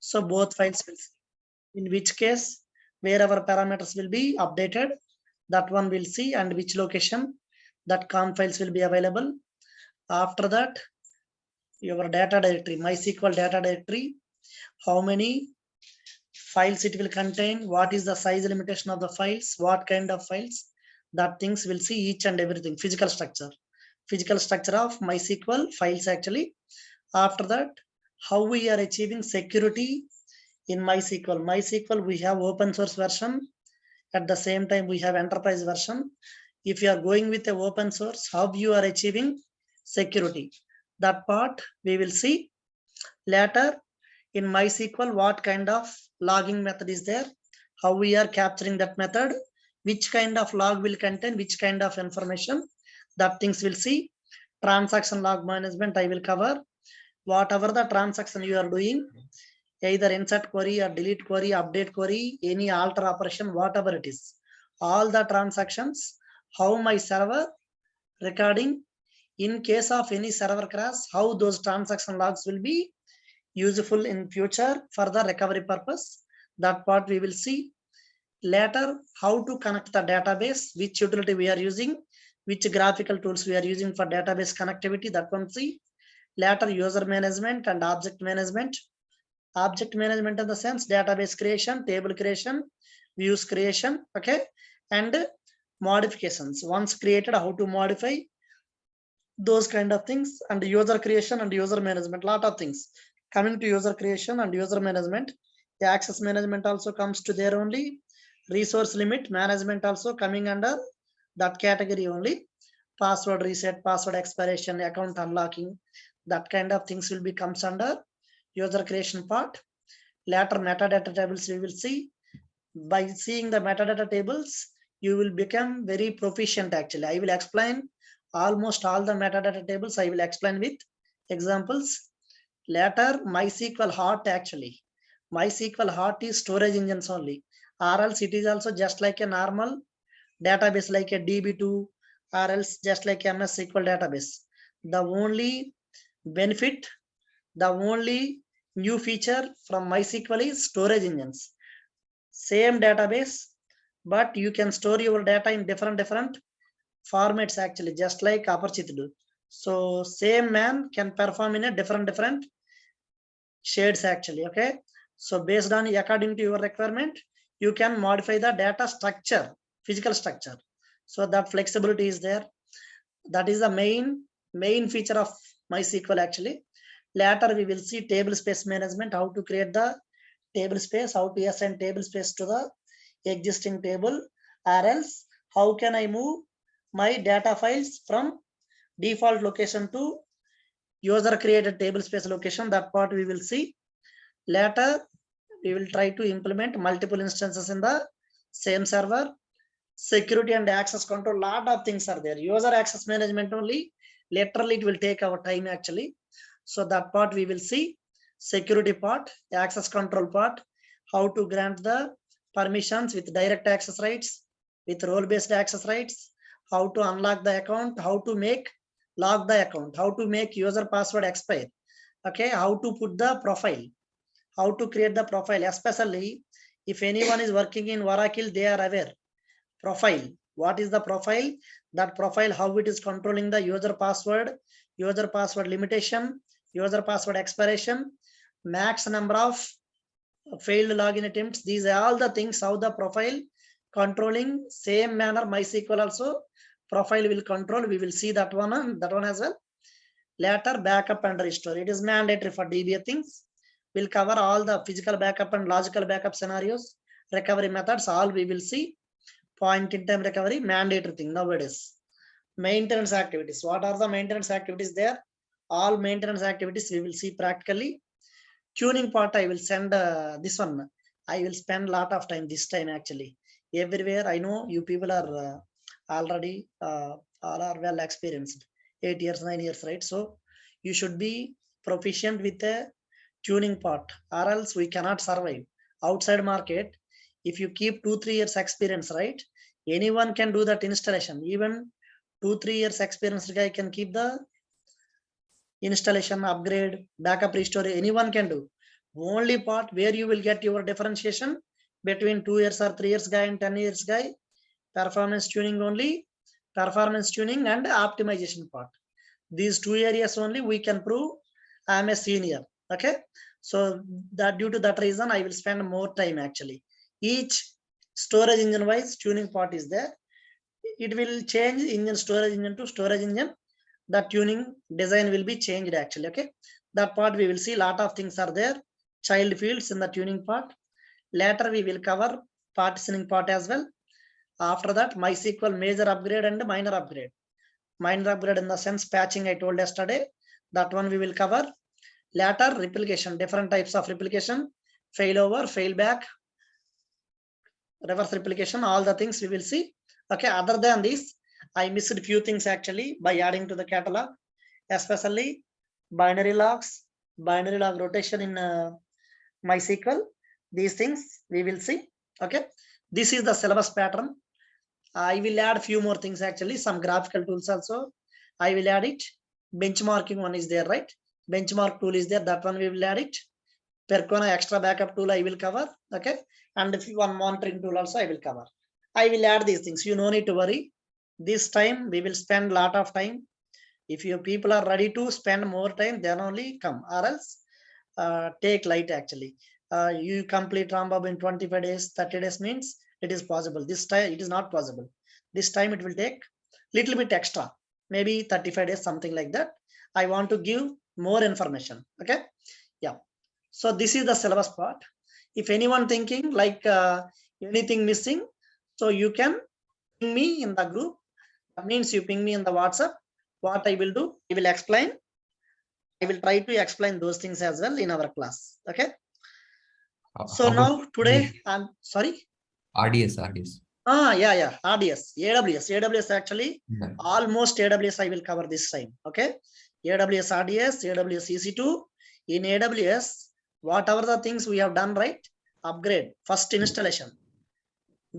So both files will see. In which case, where our parameters will be updated, that one will see, and which location that conf files will be available. After that, your data directory, MySQL data directory, how many files it will contain, what is the size limitation of the files, what kind of files, that things will see each and everything. Physical structure of MySQL files actually. After that, how we are achieving security in MySQL we have open source version, at the same time we have enterprise version. If you are going with a open source, how you are achieving security, that part we will see later. In MySQL, what kind of logging method is there, how we are capturing that method, which kind of log will contain which kind of information, that things will see. Transaction log management I will cover. Whatever the transaction you are doing, either insert query or delete query, update query, any alter operation, whatever it is, all the transactions, how my server recording, in case of any server crash, how those transaction logs will be useful in future for the recovery purpose, that part we will see later. How to connect the database, which utility we are using, which graphical tools we are using for database connectivity, that one see later. User management and object management in the sense database creation, table creation, views creation, okay, and modifications once created, how to modify those kind of things, and user creation and user management, lot of things coming to user creation and user management. The access management also comes to there only. Resource limit management also coming under that category only. Password reset, password expiration, account unlocking, that kind of things will be comes under user creation part. Later metadata tables we will see. By seeing the metadata tables, you will become very proficient actually. I will explain almost all the metadata tables, I will explain with examples. Later, MySQL Heart actually. MySQL Heart is storage engines only, or else it is also just like a normal database like a DB2, or else just like MS SQL database. The only benefit, the only new feature from MySQL is storage engines. Same database, but you can store your data in different formats actually, just like Aperchit do. So same man can perform in a different shades actually, okay. So based on according to your requirement, you can modify the data structure, physical structure, so that flexibility is there. That is the main feature of MySQL actually. Later we will see table space management, how to create the table space, how to assign table space to the existing table, or else how can I move my data files from default location to user created table space location, that part we will see later. We will try to implement multiple instances in the same server. Security and access control, lot of things are there. User access management only, literally it will take our time actually. So that part we will see. Security part, access control part, how to grant the permissions with direct access rights, with role based access rights, how to unlock the account, how to make lock the account, how to make user password expire, okay, how to put the profile, how to create the profile, especially if anyone is working in Oracle, they are aware profile. What is the profile? That profile, how it is controlling the user password limitation, user password expiration, max number of failed login attempts. These are all the things how the profile controlling. Same manner MySQL also profile will control. We will see that one as well. Later, backup and restore, it is mandatory for DBA things. We'll cover all the physical backup and logical backup scenarios, recovery methods, all we will see. Point in time recovery, mandatory thing nowadays. Maintenance activities, what are the maintenance activities there? All maintenance activities we will see practically. Tuning part I will send this one. I will spend a lot of time this time actually. Everywhere I know you people are already all are well experienced, 8 years 9 years, right? So you should be proficient with the tuning part, or else we cannot survive outside market. If you keep 2-3 years experience, right, anyone can do that installation. Even 2-3 years experienced guy can keep the installation, upgrade, backup, restore, anyone can do. Only part where you will get your differentiation between 2 years or 3 years guy and 10 years guy. Performance tuning only, performance tuning and optimization part. These 2 areas only we can prove I am a senior. Okay. So that due to that reason, I will spend more time actually. Each storage engine wise tuning part is there. It will change engine storage engine to storage engine. The tuning design will be changed actually. Okay. That part we will see lot of things are there. Child fields in the tuning part. Later we will cover partitioning part as well. After that, MySQL major upgrade and minor upgrade. Minor upgrade in the sense patching I told yesterday. That one we will cover. Later replication, different types of replication, failover, failback, reverse replication, all the things we will see. Okay, other than this, I missed a few things actually by adding to the catalog, especially binary logs, binary log rotation in MySQL. These things we will see. Okay, this is the syllabus pattern. I will add few more things actually, some graphical tools also. I will add it. Benchmarking one is there, right? Benchmark tool is there. That one we will add it. Percona extra backup tool I will cover. Okay. And if you want monitoring tool also I will cover. I will add these things. You no need to worry. This time we will spend a lot of time. If you people are ready to spend more time, then only come, or else take light actually. You complete Rambab in 25 days, 30 days means it is possible. This time it is not possible. This time it will take little bit extra, maybe 35 days, something like that. I want to give more information. Okay. Yeah. So this is the syllabus part. If anyone thinking like anything missing, so you can ping me in the group. That means you ping me in the WhatsApp. What I will do, I will explain. I will try to explain those things as well in our class. Okay. So now today I'm sorry. RDS. Yeah. RDS, AWS actually almost AWS I will cover this time. Okay. AWS RDS, AWS EC2. In AWS, whatever the things we have done, right? Upgrade, first installation,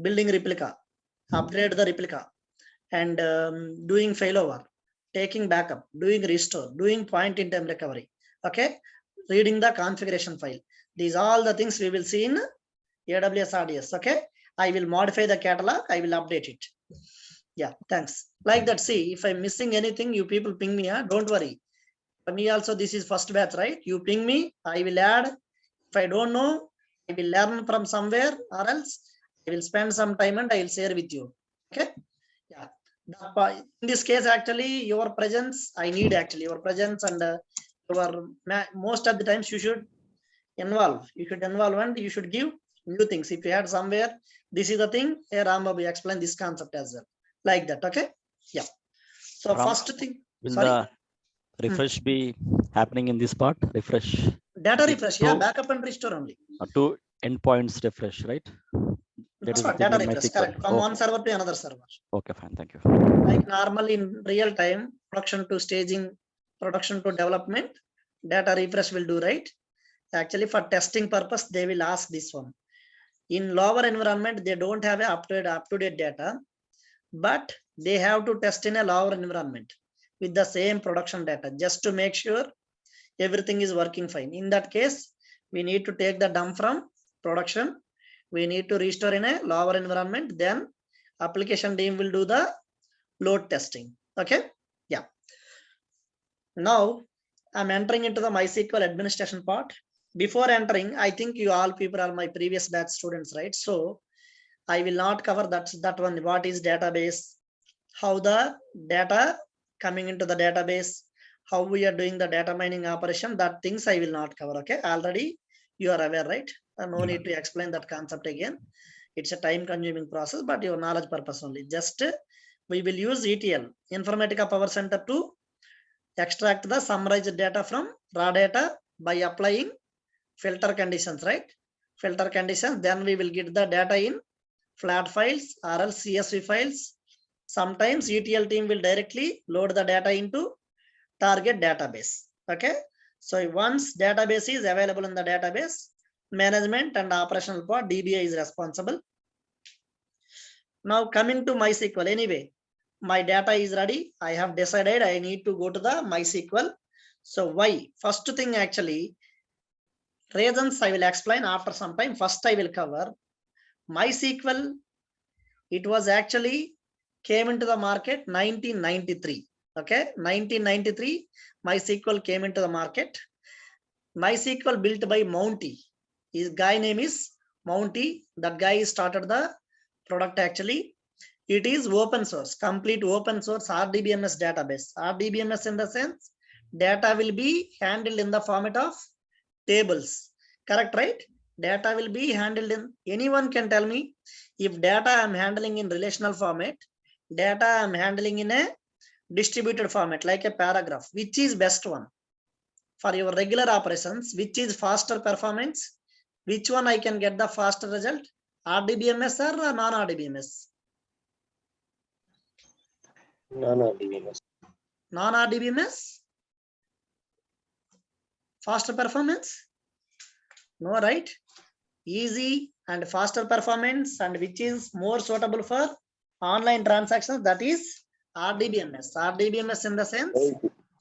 building replica, upgrade the replica, and doing failover, taking backup, doing restore, doing point in time recovery. Okay. Reading the configuration file. These all the things we will see in AWS RDS. Okay. I will modify the catalog. I will update it. Yeah. Thanks. Like that. See, if I'm missing anything, you people ping me. Don't worry. For me also, this is first batch, right? You ping me. I will add. If I don't know, I will learn from somewhere, or else I will spend some time and I will share with you. Okay. Yeah. In this case, actually, your presence, I need actually your presence, and your most of the times you should involve. You should involve and you should give new things. If you had somewhere, this is the thing. Hey, Rambabu, explain this concept as well. Like that. Okay. Yeah. So first thing. Will the refresh be happening in this part? Refresh. Data refresh. Yeah. Backup and restore only. Two endpoints refresh, right? That is what data refresh. Correct. From one server to another server. Okay, fine. Thank you. Like normally in real time, production to staging, production to development, data refresh will do, right? Actually, for testing purpose, they will ask this one. In lower environment, they don't have a up-to-date data, but they have to test in a lower environment with the same production data just to make sure everything is working fine. In that case, we need to take the dump from production. We need to restore in a lower environment. Then application team will do the load testing. Okay. Yeah. Now I'm entering into the MySQL administration part. Before entering, I think you all people are my previous batch students, right? So I will not cover that one. What is database? How the data coming into the database? How we are doing the data mining operation? That things I will not cover. Okay. Already you are aware, right? No need to explain that concept again. It's a time consuming process, but your knowledge purpose only. Just we will use ETL, Informatica Power Center, to extract the summarized data from raw data by applying filter conditions, right? Filter conditions. Then we will get the data in flat files or else CSV files. Sometimes ETL team will directly load the data into target database. Okay. So once database is available in the database, management and operational part, DBA is responsible. Now coming to MySQL. Anyway, my data is ready. I have decided I need to go to the MySQL. So why? First thing actually, Reasons I will explain after some time. First, I will cover MySQL. It was actually came into the market 1993. Okay, 1993, MySQL came into the market. MySQL built by Mounty. His guy name is Mounty. That guy started the product actually. It is open source, complete open source RDBMS database. RDBMS in the sense data will be handled in the format of tables. Correct, right? Data will be handled in, anyone can tell me if data I'm handling in relational format, data I'm handling in a distributed format like a paragraph, which is best one for your regular operations, which is faster performance, which one I can get the faster result, RDBMS or non-RDBMS? Non-RDBMS. Non-RDBMS? Faster performance? No, right? Easy and faster performance, and which is more suitable for online transactions, that is RDBMS. RDBMS in the sense,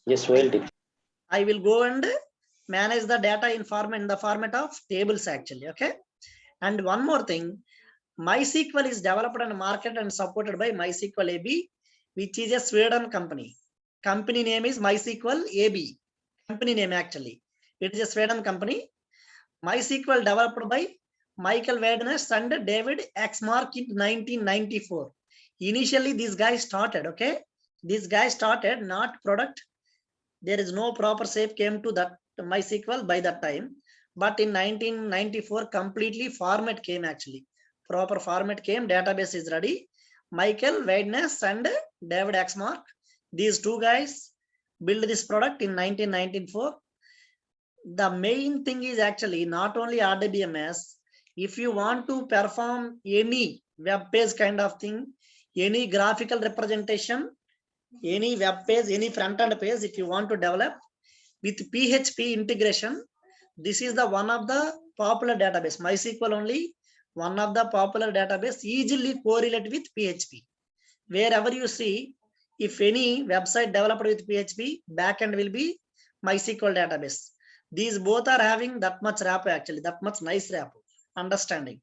Yes, OLT. I will go and manage the data in the format of tables actually. Okay. And one more thing, MySQL is developed and marketed and supported by MySQL AB, which is a Sweden company. Company name is MySQL AB. Company name actually. It is a Sweden company. MySQL developed by Michael Wadness and David Axmark in 1994. Initially, this guy started, okay? This guy started, not product. There is no proper shape came to that MySQL by that time. But in 1994, completely format came actually. Proper format came, database is ready. Michael Wadness and David Axmark, these two guys built this product in 1994. The main thing is actually not only RDBMS. If you want to perform any web page kind of thing, any graphical representation, any web page, any front end page, if you want to develop with PHP integration, this is the one of the popular database. MySQL only one of the popular database, easily correlate with PHP. Wherever you see, if any website developed with PHP, backend will be MySQL database. These both are having that much rapport actually, that much nice rapport. Understanding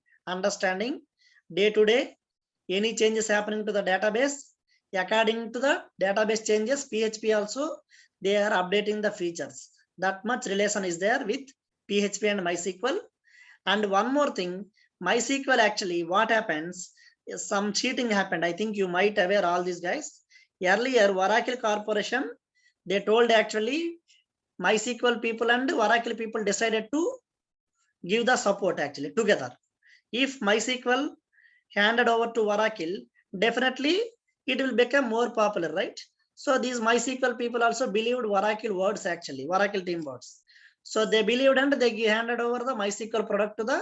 day to day, any changes happening to the database, according to the database changes, PHP also, they are updating the features. That much relation is there with PHP and MySQL. And one more thing, MySQL actually, what happens, some cheating happened. I think you might aware all these guys. Earlier, Oracle Corporation, they told actually MySQL people and Oracle people decided to give the support actually together. If MySQL handed over to Oracle, definitely it will become more popular, right? So these MySQL people also believed Oracle words actually, Oracle team words. So they believed and they handed over the MySQL product to the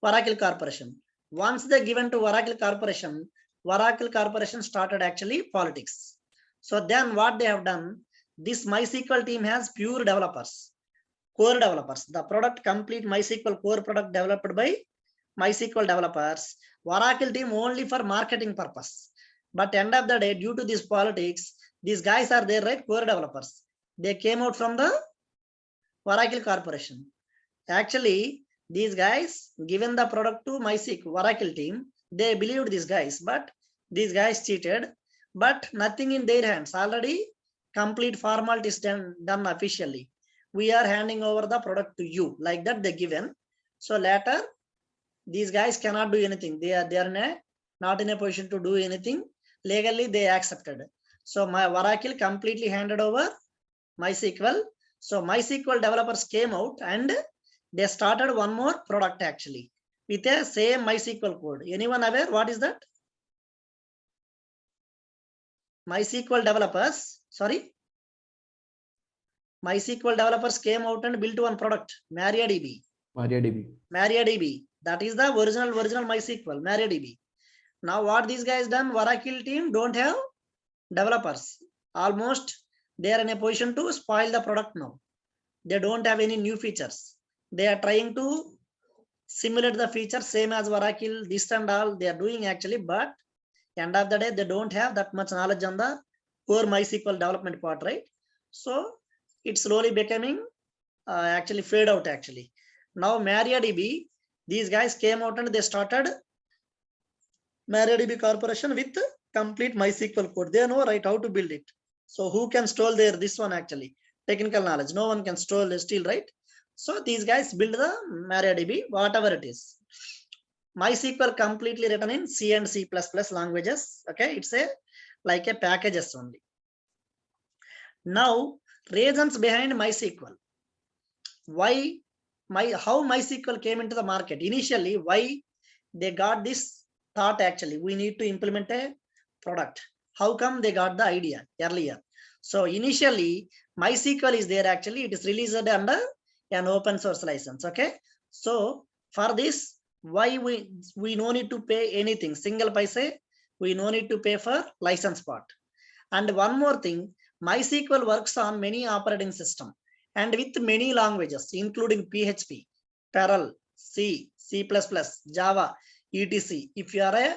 Oracle Corporation. Once they given to Oracle Corporation started actually politics. So then what they have done, this MySQL team has pure developers, core developers. The product complete MySQL core product developed by MySQL developers. Oracle team only for marketing purpose. But end of the day, due to this politics, these guys are there, right? Core developers. They came out from the Oracle Corporation. Actually, these guys given the product to MySQL Oracle team, they believed these guys, but these guys cheated. But nothing in their hands. Already complete formality is done officially. We are handing over the product to you, like that they given. So later, these guys cannot do anything. They are not in a position to do anything. Legally, they accepted. So my Oracle completely handed over MySQL. So MySQL developers came out and they started one more product actually with a same MySQL code. Anyone aware what is that? MySQL developers, MySQL developers came out and built one product, MariaDB. MariaDB. That is the original MySQL, MariaDB. Now what these guys done, Oracle team don't have developers. Almost they are in a position to spoil the product now. They don't have any new features. They are trying to simulate the features same as Oracle, this and all they are doing actually, but end of the day, they don't have that much knowledge on the core MySQL development part, right? So it's slowly becoming actually fade out actually. Now MariaDB, these guys came out and they started MariaDB Corporation with complete MySQL code. They know right how to build it. So who can steal this one actually? Technical knowledge. No one can steal, right? So these guys build the MariaDB, whatever it is. MySQL completely written in C and C++ languages. Okay, it's like a packages only. Now, reasons behind MySQL. How MySQL came into the market? Initially, why they got this thought actually, we need to implement a product. How come they got the idea earlier? So initially, MySQL is there actually, it is released under an open source license. Okay. So for this, why we no need to pay anything, single paisa, we no need to pay for license part. And one more thing, MySQL works on many operating systems and with many languages, including PHP, Perl, C, C++, Java, etc.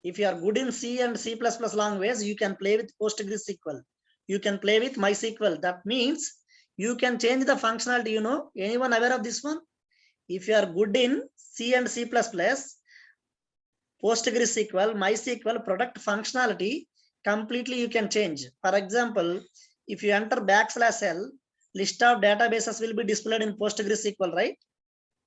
If you are good in C and C++ language, you can play with PostgreSQL. You can play with MySQL. That means you can change the functionality. You know, anyone aware of this one? If you are good in C and C++, PostgreSQL, MySQL product functionality, completely you can change. For example, if you enter \L, list of databases will be displayed in PostgreSQL, right?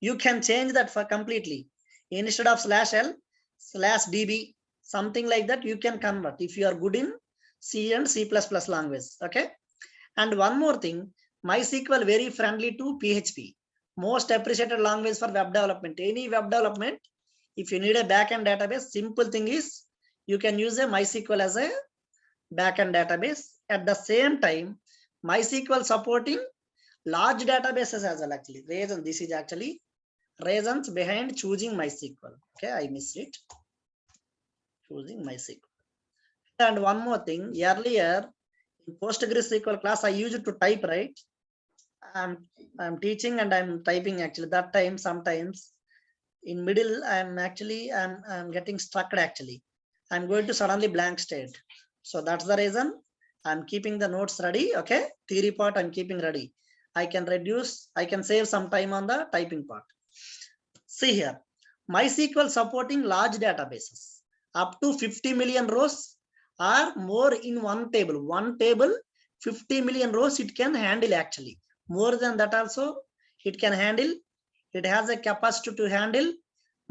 You can change that for completely. Instead of /l/db, something like that, you can convert if you are good in C and C++ language. Okay. And one more thing, MySQL very friendly to PHP. Most appreciated language for web development. Any web development, if you need a backend database, simple thing is you can use a MySQL as a backend database. At the same time, MySQL supporting large databases as well. Actually, this is actually reasons behind choosing MySQL. Okay, I missed it. Choosing MySQL. And one more thing, earlier in PostgreSQL class, I used to type, right? I'm teaching and I'm typing actually. That time sometimes in middle I'm getting stuck actually. I'm going to suddenly blank state. So that's the reason I'm keeping the notes ready. Okay, theory part I'm keeping ready. I can save some time on the typing part. See here, MySQL supporting large databases up to 50 million rows or more in one table. One table, 50 million rows it can handle actually. More than that also it can handle. It has a capacity to handle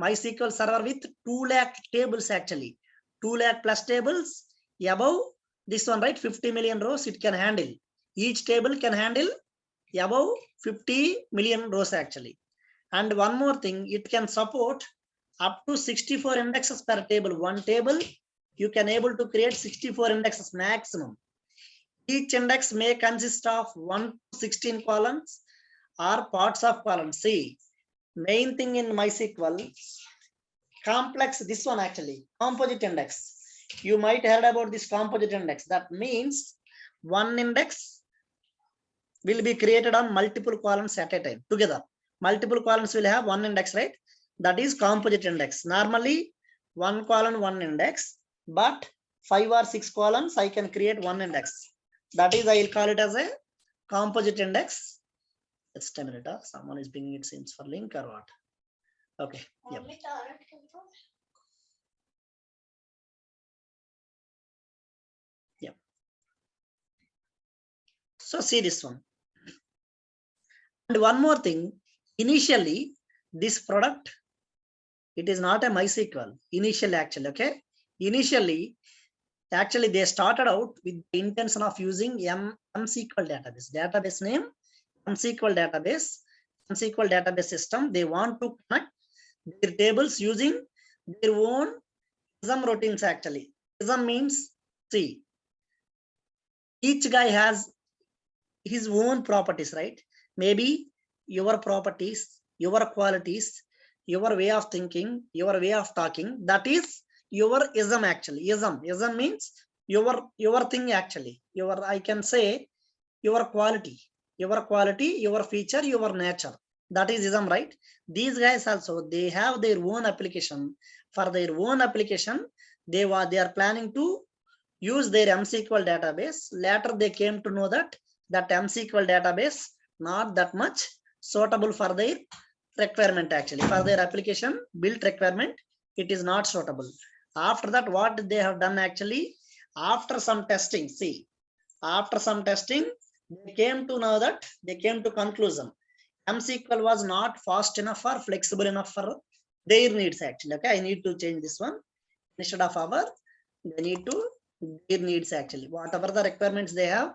MySQL server with 2 lakh tables actually. 2 lakh plus tables above this one, right? 50 million rows it can handle. Each table can handle above 50 million rows actually. And one more thing, it can support up to 64 indexes per table. One table, you can able to create 64 indexes maximum. Each index may consist of 1 to 16 columns or parts of columns. See, main thing in MySQL, complex, this one actually, composite index. You might heard about this composite index. That means one index will be created on multiple columns at a time together. Multiple columns will have one index, right? That is composite index. Normally, one column, one index, but 5 or 6 columns, I can create one index. That is, I will call it as a composite index. Just a minute. Someone is bringing it since for link or what? Okay. Yep. Yep. So see this one. And one more thing, initially, this product, it is not a MySQL. Initially, actually, okay. Initially, actually, they started out with the intention of using MSQL database. Database name, MSQL database. MSQL database system. They want to connect their tables using their own ISM routines actually. ISM means, see, each guy has his own properties, right? Maybe your properties, your qualities, your way of thinking, your way of talking, that is your ism actually. Ism means your thing actually. I can say your quality, your feature, your nature. That is ism, right? These guys also, they have their own application. For their own application, they are planning to use their MSQL database. Later they came to know that MSQL database not that much suitable for their requirement actually. For their application built requirement, it is not suitable. After that, what they have done actually, after some testing, see, after some testing, they came to know that they came to conclusion. MSQL was not fast enough or flexible enough for their needs actually. Okay, I need to change this one. Instead of our, they need to their needs actually. Whatever the requirements they have,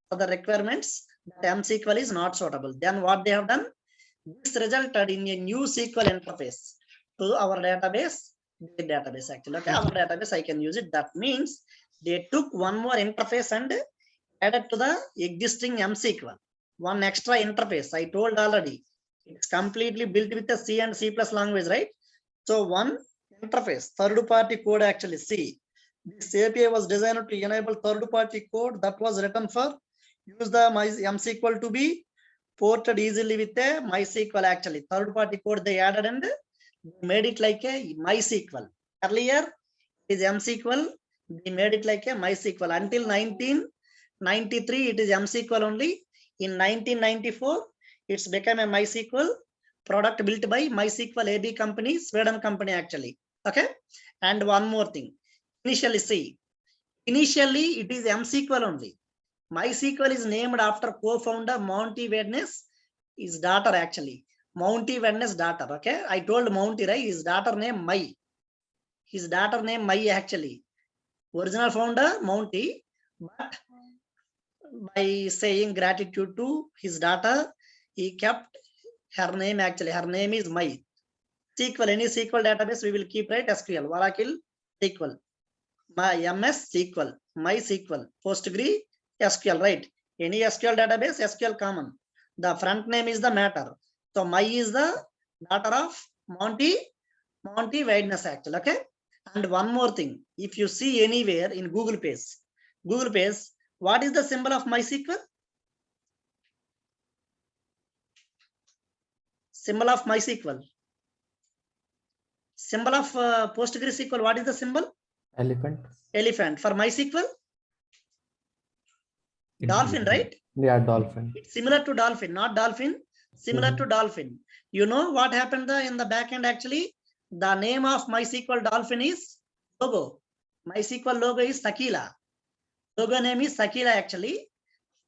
for the requirements, that MSQL is not suitable. Then what they have done? This resulted in a new SQL interface to our database, their database actually. Okay, our database, I can use it. That means they took one more interface and added to the existing MSQL. One extra interface. I told already, it's completely built with the C and C+ language, right? So one interface, third-party code actually. See, this API was designed to enable third-party code that was written for use the MSQL to be ported easily with a MySQL actually. Third-party code they added and made it like a MySQL. Earlier, it is MSQL. They made it like a MySQL. Until 1993, it is MSQL only. In 1994, it's become a MySQL product built by MySQL AB company, Sweden company actually. Okay. And one more thing. Initially, see, initially it is MSQL only. MySQL is named after co-founder Monty Wednes, his daughter actually. Monty Wednes' daughter. Okay. I told Monty, right? His daughter name My. His daughter name My actually. Original founder Monty, but by saying gratitude to his daughter, he kept her name actually. Her name is My. SQL, any SQL database we will keep, right? SQL, Oracle, SQL, my MS SQL, MySQL, Postgre, SQL, right? Any SQL database, SQL common. The front name is the matter. So My is the daughter of Monty Wednes actually. Okay. And one more thing, if you see anywhere in Google page, what is the symbol of MySQL? Symbol of MySQL. Symbol of PostgreSQL, what is the symbol? Elephant. Elephant. For MySQL? Dolphin, right? Yeah, dolphin. It's similar to dolphin, not dolphin, similar to dolphin. You know what happened in the back end actually? The name of MySQL dolphin is logo. MySQL logo is Sakila. Logo name is Sakila actually.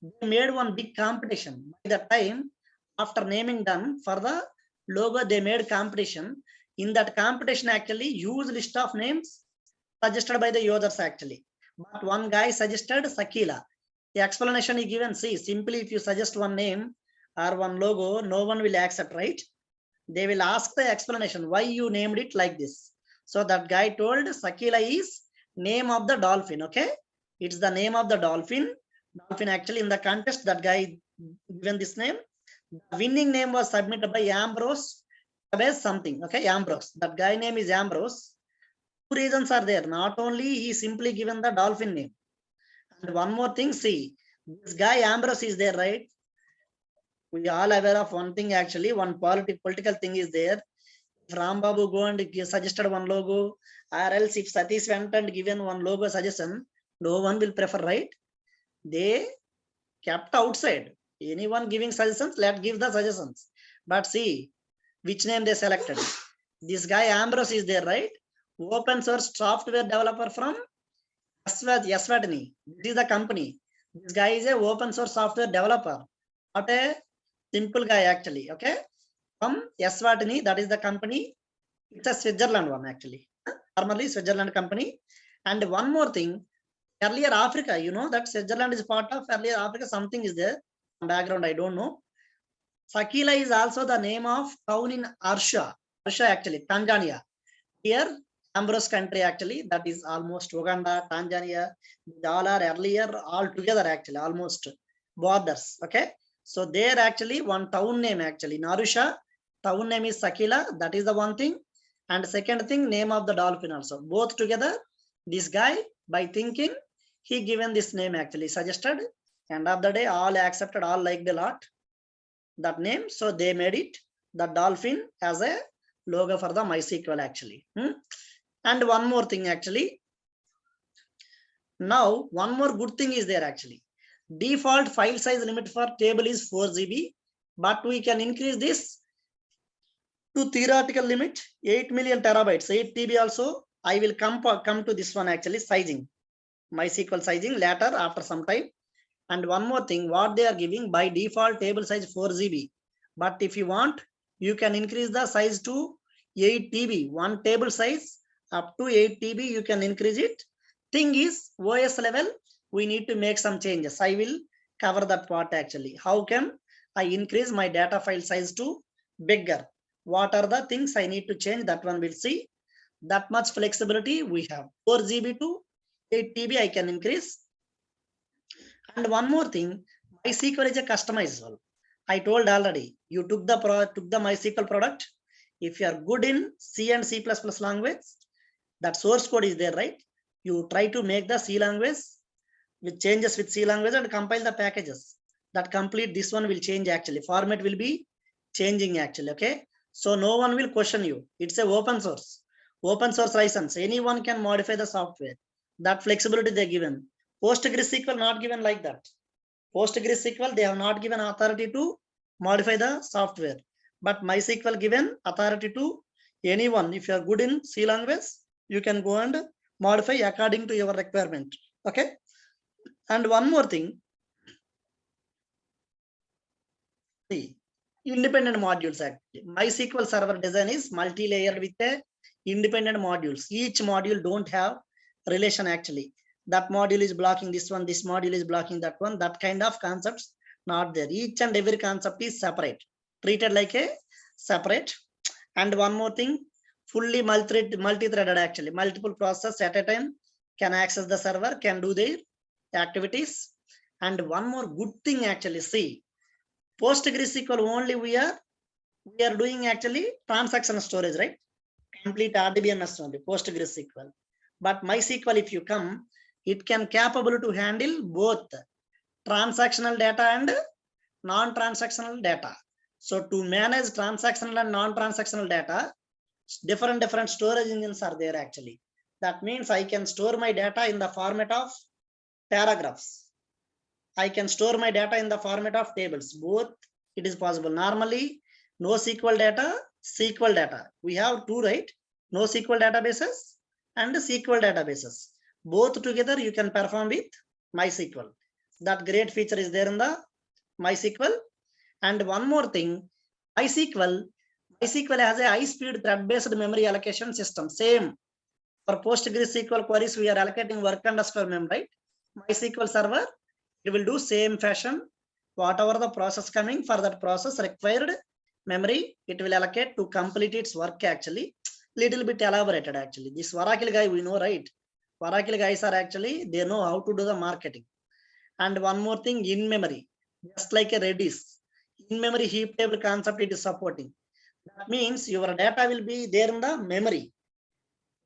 They made one big competition. By the time, after naming done for the logo, they made competition. In that competition actually, huge list of names suggested by the users actually. But one guy suggested Sakila. The explanation is given. See, simply if you suggest one name or one logo, no one will accept, right? They will ask the explanation why you named it like this. So that guy told Sakila is name of the dolphin. Okay, it's the name of the dolphin. Dolphin actually in the contest, that guy given this name. The winning name was submitted by Ambrose something. Okay, Ambrose. That guy name is Ambrose. Two reasons are there. Not only he simply given the dolphin name. And one more thing, see, this guy Ambrose is there, right? We are all aware of one thing actually, one political thing is there. If Ram Babu go and suggested one logo, or else if Satish went and given one logo suggestion, no one will prefer, right? They kept outside. Anyone giving suggestions, let give the suggestions. But see, which name they selected. This guy Ambrose is there, right? Open source software developer from Yasvatini. This is the company. This guy is a open source software developer, not a simple guy actually. Okay, from Yasvatini, that is the company. It's a Switzerland one actually. Formerly Switzerland company. And one more thing, earlier Africa, you know that Switzerland is part of earlier Africa. Something is there. Background I don't know. Sakila is also the name of town in Arusha actually, Tanzania. Here Ambrose country actually, that is almost Uganda, Tanzania, all are earlier all together actually, almost borders. Okay, so there actually one town name actually in Arusha, town name is Sakila, that is the one thing. And second thing, name of the dolphin also, both together. This guy by thinking, he given this name actually, suggested. End of the day, all accepted, all liked a lot that name, so they made it the dolphin as a logo for the MySQL actually. And one more thing actually, now one more good thing is there actually. Default file size limit for table is 4 GB, but we can increase this to theoretical limit 8 million terabytes, 8 TB also. I will come to this one actually, sizing, MySQL sizing later after some time. And one more thing, what they are giving by default table size 4 GB. But if you want, you can increase the size to 8 TB. One table size up to 8 TB, you can increase it. Thing is, OS level, we need to make some changes. I will cover that part actually. How can I increase my data file size to bigger? What are the things I need to change? That one we'll see. That much flexibility we have. 4 GB to 8 TB I can increase. And one more thing, MySQL is a customizable. I told already, you took the MySQL product. If you are good in C and C++ language, that source code is there, right? You try to make the C language with changes with C language and compile the packages. That complete this one will change actually. Format will be changing actually, okay? So no one will question you. It's a open source license. Anyone can modify the software. That flexibility they given. PostgreSQL not given like that. PostgreSQL, they have not given authority to modify the software. But MySQL given authority to anyone. If you are good in C language, you can go and modify according to your requirement. Okay. And one more thing. See, independent modules actually. MySQL server design is multi-layered with a independent modules. Each module don't have relation actually. That module is blocking this one, this module is blocking that one. That kind of concepts not there. Each and every concept is separate, treated like a separate. And one more thing, fully multi-threaded actually. Multiple processes at a time can access the server, can do their activities. And one more good thing actually, see, PostgreSQL only we are doing actually transaction storage, right? Complete RDBMS only, PostgreSQL. But MySQL, if you come, it can capable to handle both transactional data and non-transactional data. So to manage transactional and non-transactional data, different storage engines are there actually. That means I can store my data in the format of paragraphs. I can store my data in the format of tables. Both it is possible. Normally, NoSQL data, SQL data. We have two, right? NoSQL databases and SQL databases. Both together you can perform with MySQL. That great feature is there in the MySQL. And one more thing, MySQL has a high-speed thread-based memory allocation system. Same for PostgreSQL queries, we are allocating work underscore mem, right? MySQL server, it will do same fashion. Whatever the process coming for that process required memory, it will allocate to complete its work actually. Little bit elaborated actually. This Oracle guy we know, right? Oracle guys are actually, they know how to do the marketing. And one more thing, in memory, just like a Redis, in memory heap table concept it is supporting. That means your data will be there in the memory.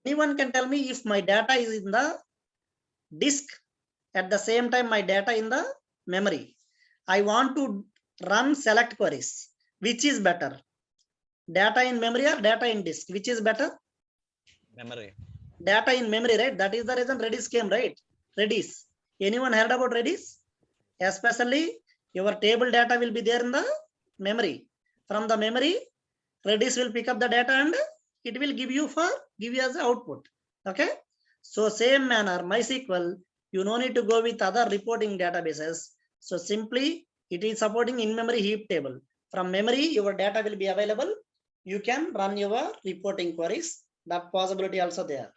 Anyone can tell me if my data is in the disk, at the same time my data in the memory. I want to run select queries. Which is better? Data in memory or data in disk? Which is better? Memory. Data in memory, right? That is the reason Redis came, right? Redis. Anyone heard about Redis? Especially your table data will be there in the memory. From the memory, Redis will pick up the data and it will give you as output. Okay. So same manner, MySQL, you no need to go with other reporting databases. So simply it is supporting in-memory heap table. From memory, your data will be available. You can run your reporting queries. That possibility also there.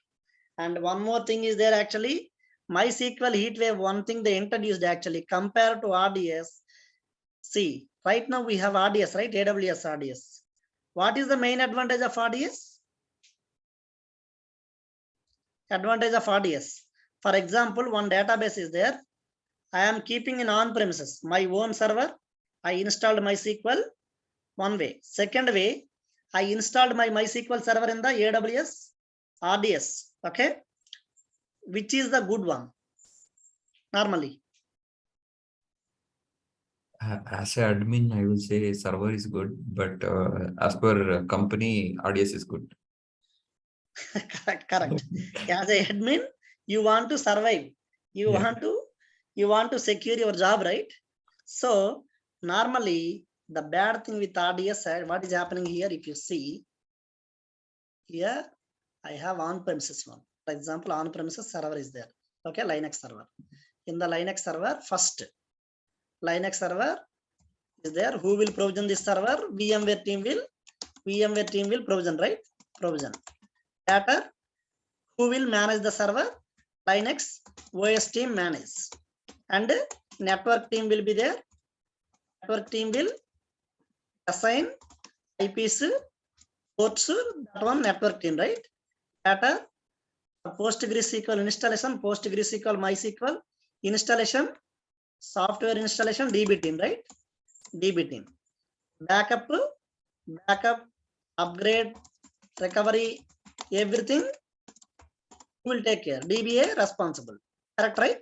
And one more thing is there actually, MySQL HeatWave, one thing they introduced actually compared to RDS. See, right now we have RDS, right? AWS RDS. What is the main advantage of RDS? Advantage of RDS. For example, one database is there. I am keeping in on-premises, my own server. I installed MySQL one way. Second way, I installed my MySQL server in the AWS RDS. Okay. Which is the good one? Normally. As an admin, I will say server is good, but as per company, RDS is good. Correct. As a admin, you want to survive. You want to You want to secure your job, right? So normally the bad thing with RDS side, what is happening here? If you see here, I have on-premises one. For example, on-premises server is there. Okay, Linux server. In the Linux server, first Linux server is there. Who will provision this server? VMware team will provision, right? Provision. Later, who will manage the server? Linux OS team manage. And network team will be there. Network team will assign IPs, ports, that one network team, right? Later, PostgreSQL installation, PostgreSQL MySQL installation, software installation, DB team, right? DB team. Backup, upgrade, recovery, everything will take care. DBA responsible. Correct, right?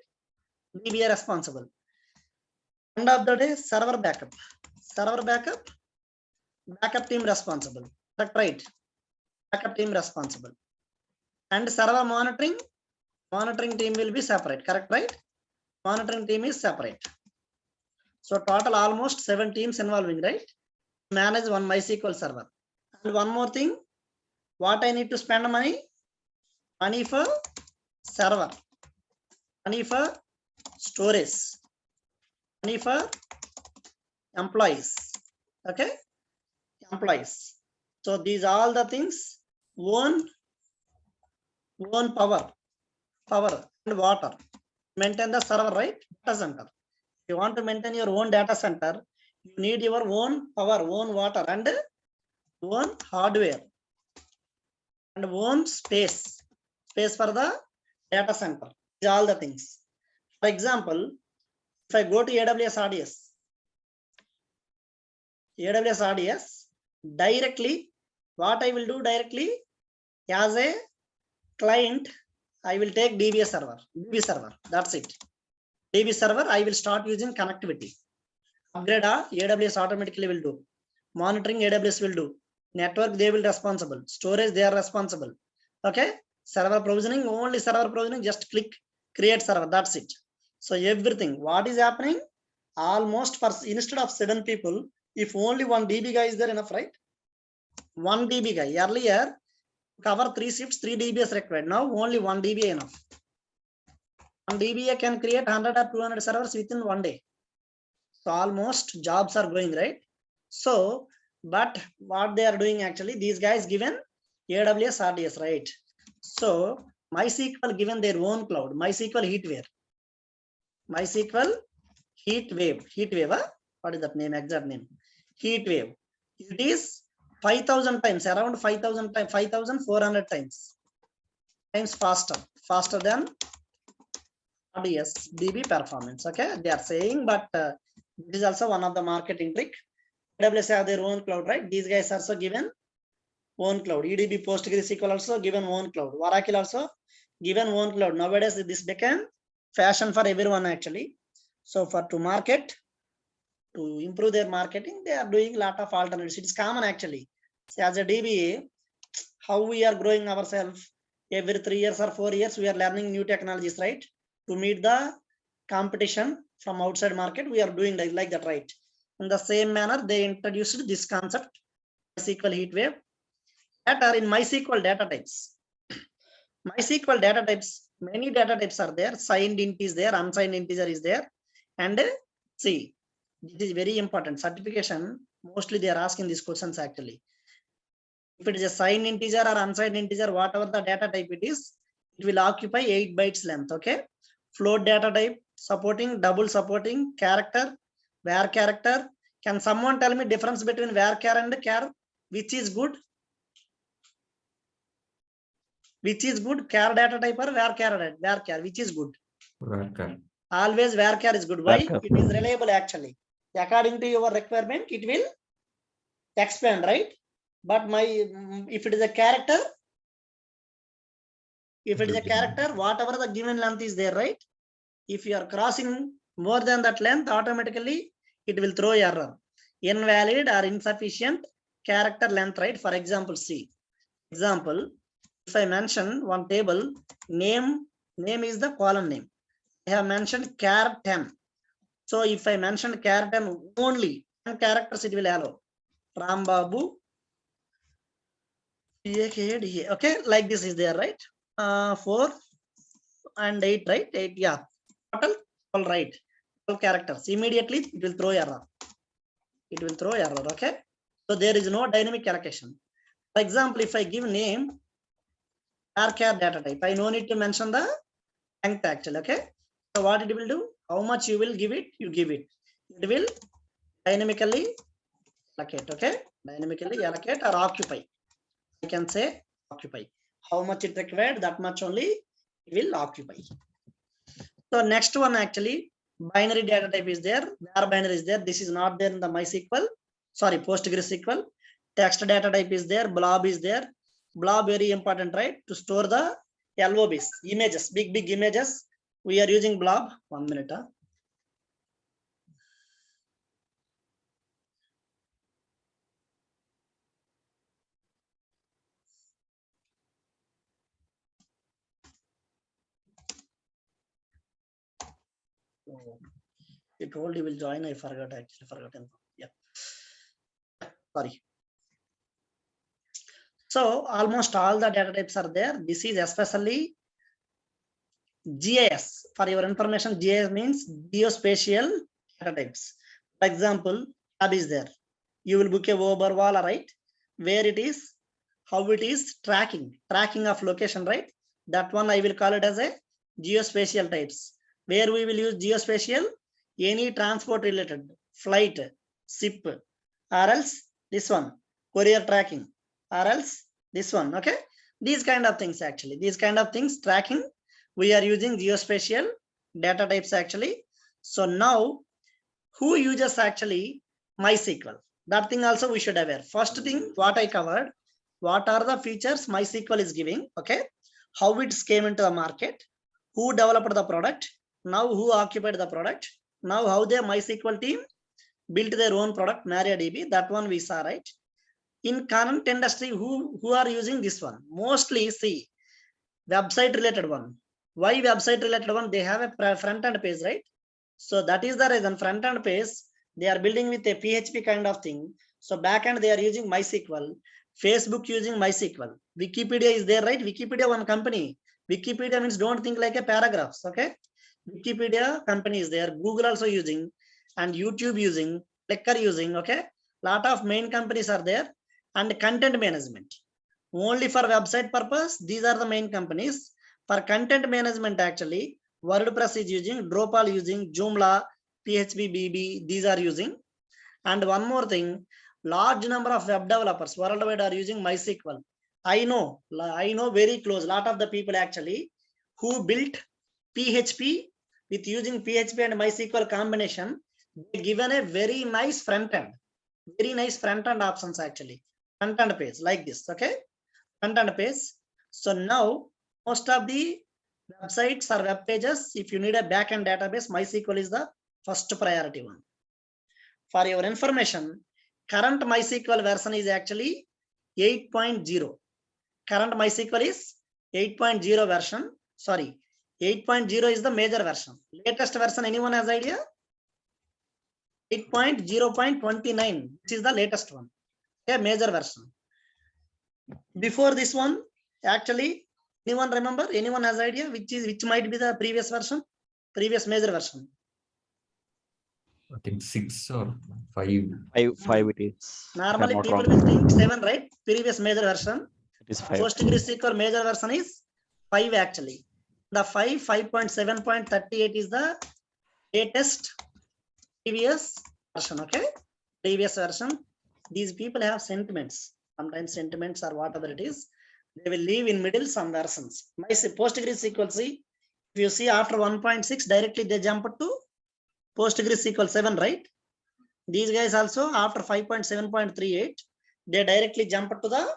DBA responsible. End of the day, server backup. Server backup team responsible. Correct, right? Backup team responsible. And server monitoring team will be separate. Correct, right? Monitoring team is separate. So total almost 7 teams involving, right? Manage one MySQL server. And one more thing, what I need to spend money? Money for server, money for storage, money for employees. Okay, employees. So these all the things own power and water. Maintain the server, right? Data center. If you want to maintain your own data center, you need your own power, own water, and own hardware, and own space for the data center. These are all the things. For example, if I go to AWS RDS, directly, what I will do directly as a client, I will take DB server. That's it. DB server, I will start using connectivity. Upgrade AWS automatically will do. Monitoring AWS will do. Network, they will responsible. Storage, they are responsible. Okay. Server provisioning, only server provisioning, just click create server. That's it. So everything, what is happening? Almost for instead of 7 people, if only one DB guy is there enough, right? One DB guy. Earlier, cover 3 shifts, 3 DBs required. Now only 1 DBA enough. 1 DBA can create 100 or 200 servers within 1 day. So almost jobs are going, right? So, but what they are doing actually, these guys given AWS RDS, right? So MySQL given their own cloud, MySQL Heatwave, what is that name, exact name? Heatwave. It is 5,000 times, around 5,000 times, 5,400 times faster than RDS DB performance. Okay, they are saying, but this is also one of the marketing trick. AWS have their own cloud, right? These guys also given own cloud. EDB PostgreSQL also given own cloud. Oracle also given own cloud. Nowadays, this became fashion for everyone actually. So for to market, to improve their marketing, they are doing a lot of alternatives. It is common actually. So as a DBA, how we are growing ourselves every 3 years or 4 years, we are learning new technologies, right? To meet the competition from outside market, we are doing like that, right? In the same manner, they introduced this concept, MySQL Heatwave, that are in MySQL data types. MySQL data types, many data types are there. Signed int is there, unsigned integer is there. And see, this is very important. Certification, mostly they are asking these questions actually. If it is a signed integer or unsigned integer, whatever the data type it is, it will occupy 8 bytes length. Okay. Float data type, supporting, double supporting, character, var character. Can someone tell me difference between varchar and char? Which is good? Which is good? Char data type or varchar? Which is good? Varchar. Always varchar is good. Why? Varchar. It is reliable actually. According to your requirement, it will expand, right? But if it is a character, whatever the given length is there, right? If you are crossing more than that length, automatically it will throw error. Invalid or insufficient character length, right? For example, see. Example, if I mention one table, name is the column name. I have mentioned char 10. So if I mentioned char 10 only, 10 characters it will allow. Rambabu, okay, like this is there, right? 4 and 8, right? 8, yeah. Total, all right. 12 characters. Immediately it will throw error. It will throw error, okay? So there is no dynamic allocation. For example, if I give name char data type, I no need to mention the length actually, okay? So what it will do? How much you will give it? You give it. It will dynamically allocate, okay? Dynamically allocate or occupy. I can say occupy. How much it required, that much only it will occupy. So next one actually, binary data type is there. Where binary is there. This is not there in the MySQL. Sorry, PostgreSQL. Text data type is there. Blob is there. Blob very important, right? To store the LOBs, images, big images. We are using blob. 1 minute. You told you will join. I forgot, actually forgotten. Yeah. Sorry. So almost all the data types are there. This is especially GIS. For your information, GIS means geospatial data types. For example, tab is there. You will book a Uber wala, right? Where it is, how it is tracking of location, right? That one I will call it as a geospatial types. Where we will use geospatial, any transport related, flight, ship, or else this one, courier tracking, or else this one, okay? These kind of things actually, these kind of things tracking, we are using geospatial data types actually. So now, who uses actually MySQL? That thing also we should aware. First thing, what I covered, what are the features MySQL is giving, okay? How it came into the market, who developed the product, now who occupied the product, now how the MySQL team built their own product, MariaDB, that one we saw, right? In current industry, who are using this one? Mostly, see, website related one. Why website related one? They have a front end page, right? So that is the reason. Front end page, they are building with a PHP kind of thing. So back end, they are using MySQL. Facebook using MySQL. Wikipedia is there, right? Wikipedia one company. Wikipedia means don't think like a paragraphs, okay? Wikipedia company is there. Google also using, and YouTube using, Flickr using, okay? Lot of main companies are there, and content management. Only for website purpose, these are the main companies. For content management, actually, WordPress is using, Drupal using, Joomla, PHP BB, these are using. And one more thing, large number of web developers worldwide are using MySQL. I know very close. Lot of the people actually who built PHP with using PHP and MySQL combination, they given a very nice front end, options actually. Front end page like this, okay? Front end page. So now most of the websites or web pages, if you need a backend database, MySQL is the first priority one. For your information, current MySQL version is actually 8.0. Current MySQL is 8.0 version. Sorry, 8.0 is the major version. Latest version, anyone has idea? 8.0.29. This is the latest one. Okay, major version. Before this one, actually, anyone remember? Anyone has idea which might be the previous version? Previous major version. I think 6 or 5. Five it is. Normally Not people wrong. will think 7, right? Previous major version. It is 5. PostgreSQL major version is 5 actually. The 5.7.38 is the latest previous version, okay? Previous version. These people have sentiments. Sometimes sentiments or whatever it is. They will leave in middle some versions. My PostgreSQL, see, if you see after 1.6, directly they jump to PostgreSQL 7, right? These guys also after 5.7.38, they directly jump to the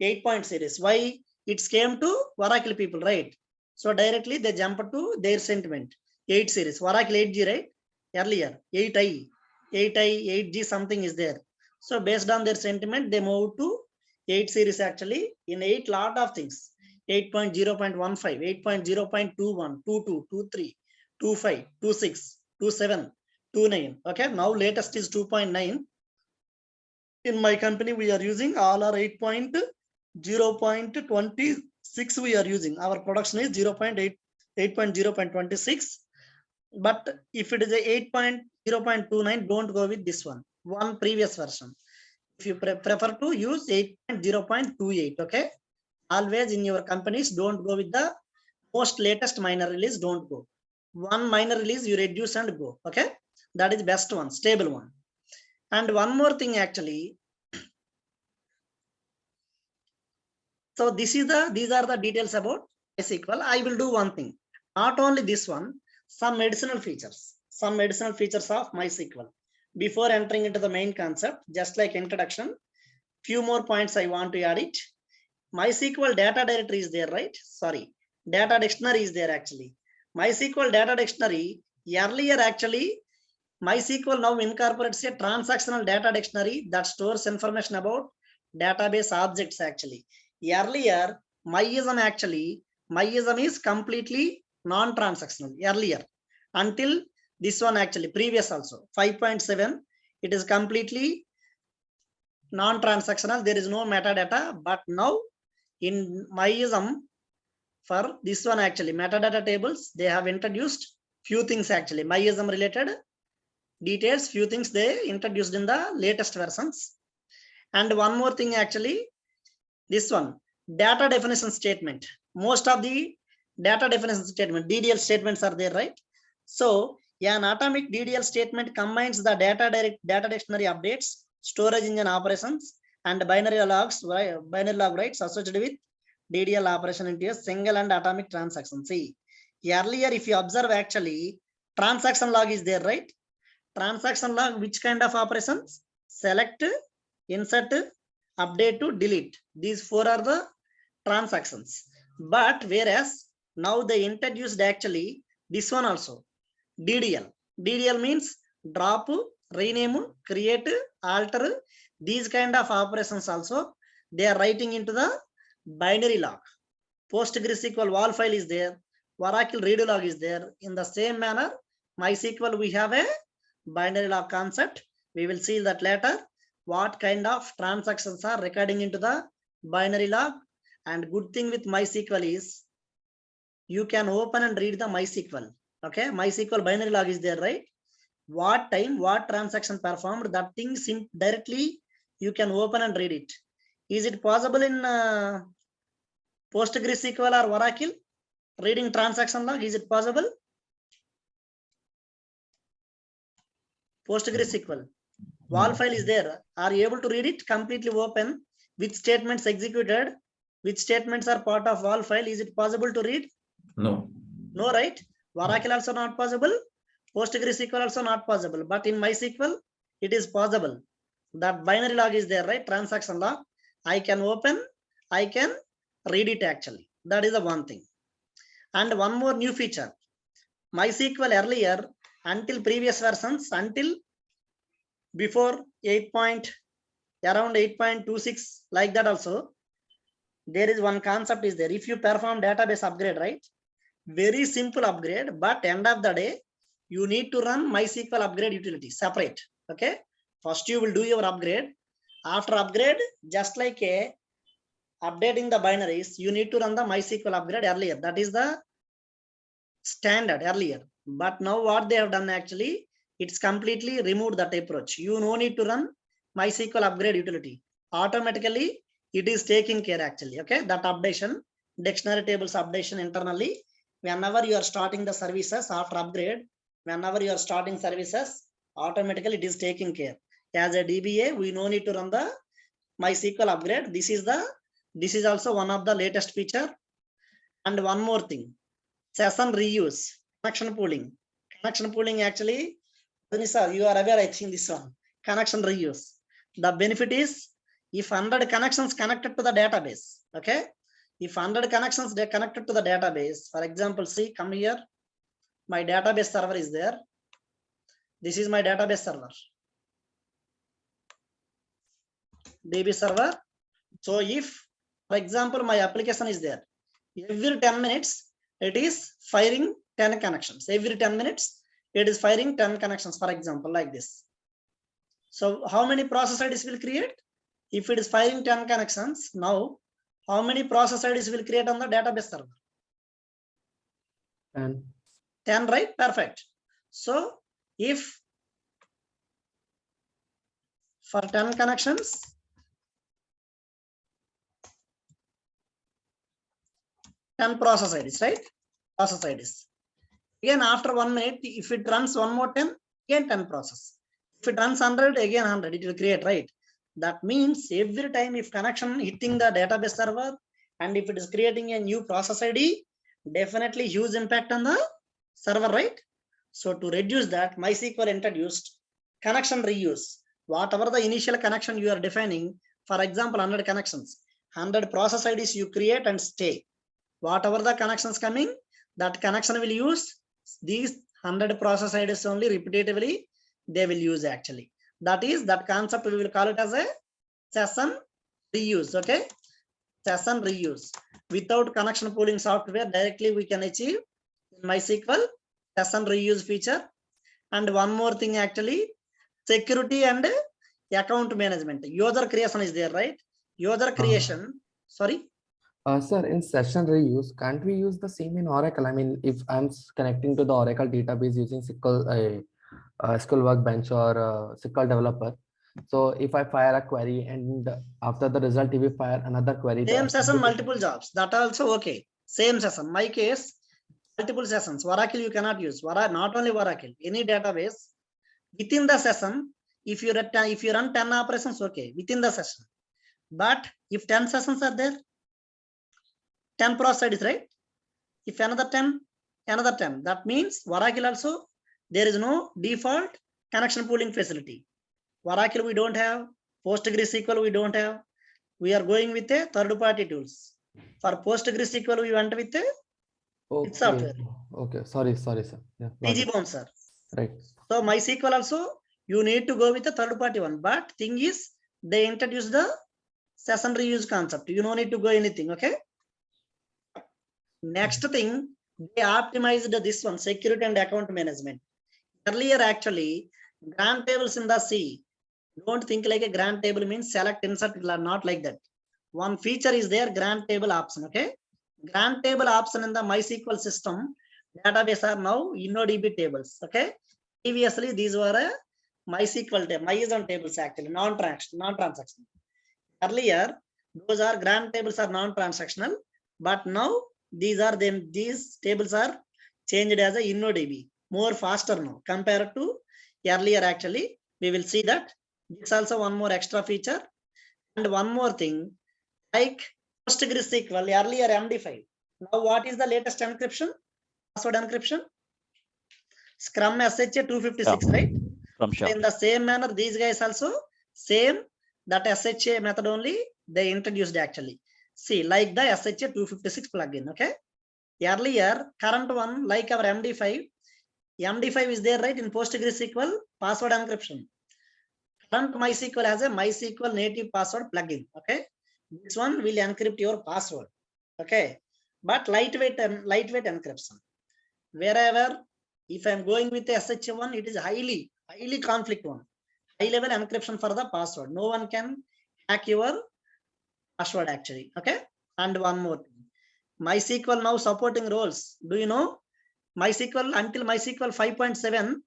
8 point series. Why? It came to Oracle people, right? So directly they jump to their sentiment. 8 series. Oracle 8G, right? Earlier, 8i, 8G something is there. So based on their sentiment, they move to 8 series actually. In 8, lot of things. 8.0.15, 8.0.21, 22, 23, 2.5, 2.6, 2.7, 2.9. Okay, now latest is 2.9. In my company, we are using all are 8.0.26 we are using. Our production is 8.0.26. But if it is a 8.0.29, don't go with this one previous version. If you prefer to use 8.0.28, okay, always in your companies, don't go with the most latest minor release. Don't go one minor release, you reduce and go. Okay, that is best one, stable one. And one more thing actually, so these are the details about MySQL. I will do one thing, not only this one, some additional features of MySQL. Before entering into the main concept, just like introduction, few more points I want to add it. MySQL data directory is there, right? Sorry, data dictionary is there actually. MySQL data dictionary, earlier actually, MySQL now incorporates a transactional data dictionary that stores information about database objects actually. Earlier, MyISM is completely non-transactional earlier. Until this one actually, previous also, 5.7, it is completely non-transactional. There is no metadata, but now in MyISM, for this one actually, metadata tables, they have introduced few things actually, MyISM related details, few things they introduced in the latest versions. And one more thing actually, this one, data definition statement. Most of the data definition statement, DDL statements are there, right? So an atomic DDL statement combines the data dictionary updates, storage engine operations, and binary log writes associated with DDL operation into a single and atomic transaction. See, earlier if you observe actually, transaction log is there, right? Transaction log, which kind of operations? Select, insert, update to delete. These four are the transactions. But whereas now they introduced actually this one also, DDL. DDL means drop, rename, create, alter. These kind of operations also they are writing into the binary log. PostgreSQL wall file is there. Oracle redo log is there. In the same manner, MySQL we have a binary log concept. We will see that later. What kind of transactions are recording into the binary log. And good thing with MySQL is you can open and read the MySQL. Okay, MySQL binary log is there, right? What time, what transaction performed, that thing directly you can open and read it. Is it possible in PostgreSQL or Oracle? Reading transaction log, is it possible? PostgreSQL wall file is there. Are you able to read it completely open? Which statements executed? Which statements are part of wall file? Is it possible to read? No. No, right? Oracle also not possible. PostgreSQL also not possible. But in MySQL, it is possible. That binary log is there, right? Transaction log. I can open, I can read it actually. That is the one thing. And one more new feature. MySQL earlier, until previous versions, until before around 8.26, like that also, there is one concept is there. If you perform database upgrade, right? Very simple upgrade, but end of the day, you need to run MySQL upgrade utility separate. Okay. First, you will do your upgrade. After upgrade, just like updating the binaries, you need to run the MySQL upgrade earlier. That is the standard earlier. But now what they have done actually, it's completely removed that approach. You no need to run MySQL upgrade utility. Automatically, it is taking care actually. Okay, that updation, dictionary tables updation internally. Whenever you are starting the services after upgrade, whenever you are starting services, automatically it is taking care. As a DBA, we no need to run the MySQL upgrade. This is also one of the latest feature. And one more thing, session reuse, connection pooling. Connection pooling actually, you are aware, I think this one, connection reuse. The benefit is if 100 connections connected to the database, okay? If 100 connections they connected to the database, for example, see, come here, my database server is there. This is my database server, DB server. So if, for example, my application is there, every 10 minutes, it is firing 10 connections. Every 10 minutes, it is firing 10 connections, for example, like this. So how many process IDs will create? If it is firing 10 connections, now how many process IDs will create on the database server? 10, right? Perfect. So if for 10 connections, 10 process IDs, right? Process IDs. Again, after 1 minute, if it runs one more 10, again 10 process. If it runs 100, again 100, it will create, right? That means every time if connection hitting the database server, and if it is creating a new process ID, definitely huge impact on the server, right? So to reduce that, MySQL introduced connection reuse. Whatever the initial connection you are defining, for example, 100 connections, 100 process IDs you create and stay. Whatever the connections coming, that connection will use these 100 process IDs only repetitively, they will use actually. That is, that concept we will call it as a session reuse, okay? Session reuse. Without connection pooling software, directly we can achieve in MySQL session reuse feature. And one more thing actually, security and account management. User creation is there, right? User creation, sorry. Sir, in session reuse, can't we use the same in Oracle? I mean, if I'm connecting to the Oracle database using SQL, SQL Workbench or SQL Developer, so if I fire a query and after the result, if we fire another query, Same session, multiple jobs. That also okay. Same session. My case, multiple sessions. Oracle you cannot use. Not only Oracle, any database within the session. If you run 10 operations, okay, within the session. But if 10 sessions are there, 10 process IDs, right? If another 10, another 10. That means Oracle also, there is no default connection pooling facility. Oracle we don't have, PostgreSQL we don't have. We are going with a third-party tools. For PostgreSQL we went with a software. Okay, sorry, sir. Yeah, PGBound, sir. right. So MySQL also, you need to go with a third-party one. But thing is, they introduced the session reuse concept. You don't need to go anything, okay? Next thing, they optimized this one, security and account management. Earlier, actually, grant tables in the C. Don't think like a grant table means select, insert, not like that. One feature is there, grant table option, okay? Grant table option in the MySQL system, database are now InnoDB tables, okay? Previously, these were a MySQL table, MySQL tables actually, non-transactional. Earlier, those are grant tables are non-transactional, but now these tables are changed as a InnoDB, more faster now compared to earlier. Actually, we will see that it's also one more extra feature. And one more thing, like PostgreSQL earlier MD5. Now what is the latest encryption? Password encryption? Scrum SHA 256, Yeah. right? From So in the same manner, these guys also same that SHA method only they introduced actually. See, like the SHA 256 plugin, okay? Earlier, current one, like our MD5 is there, right? In PostgreSQL, password encryption. Current MySQL has a MySQL native password plugin, okay? This one will encrypt your password, okay? But lightweight encryption. Wherever, if I'm going with the SHA one, it is highly conflict one. High level encryption for the password. No one can hack your password actually, okay? And one more thing. MySQL now supporting roles. Do you know? MySQL until MySQL 5.7,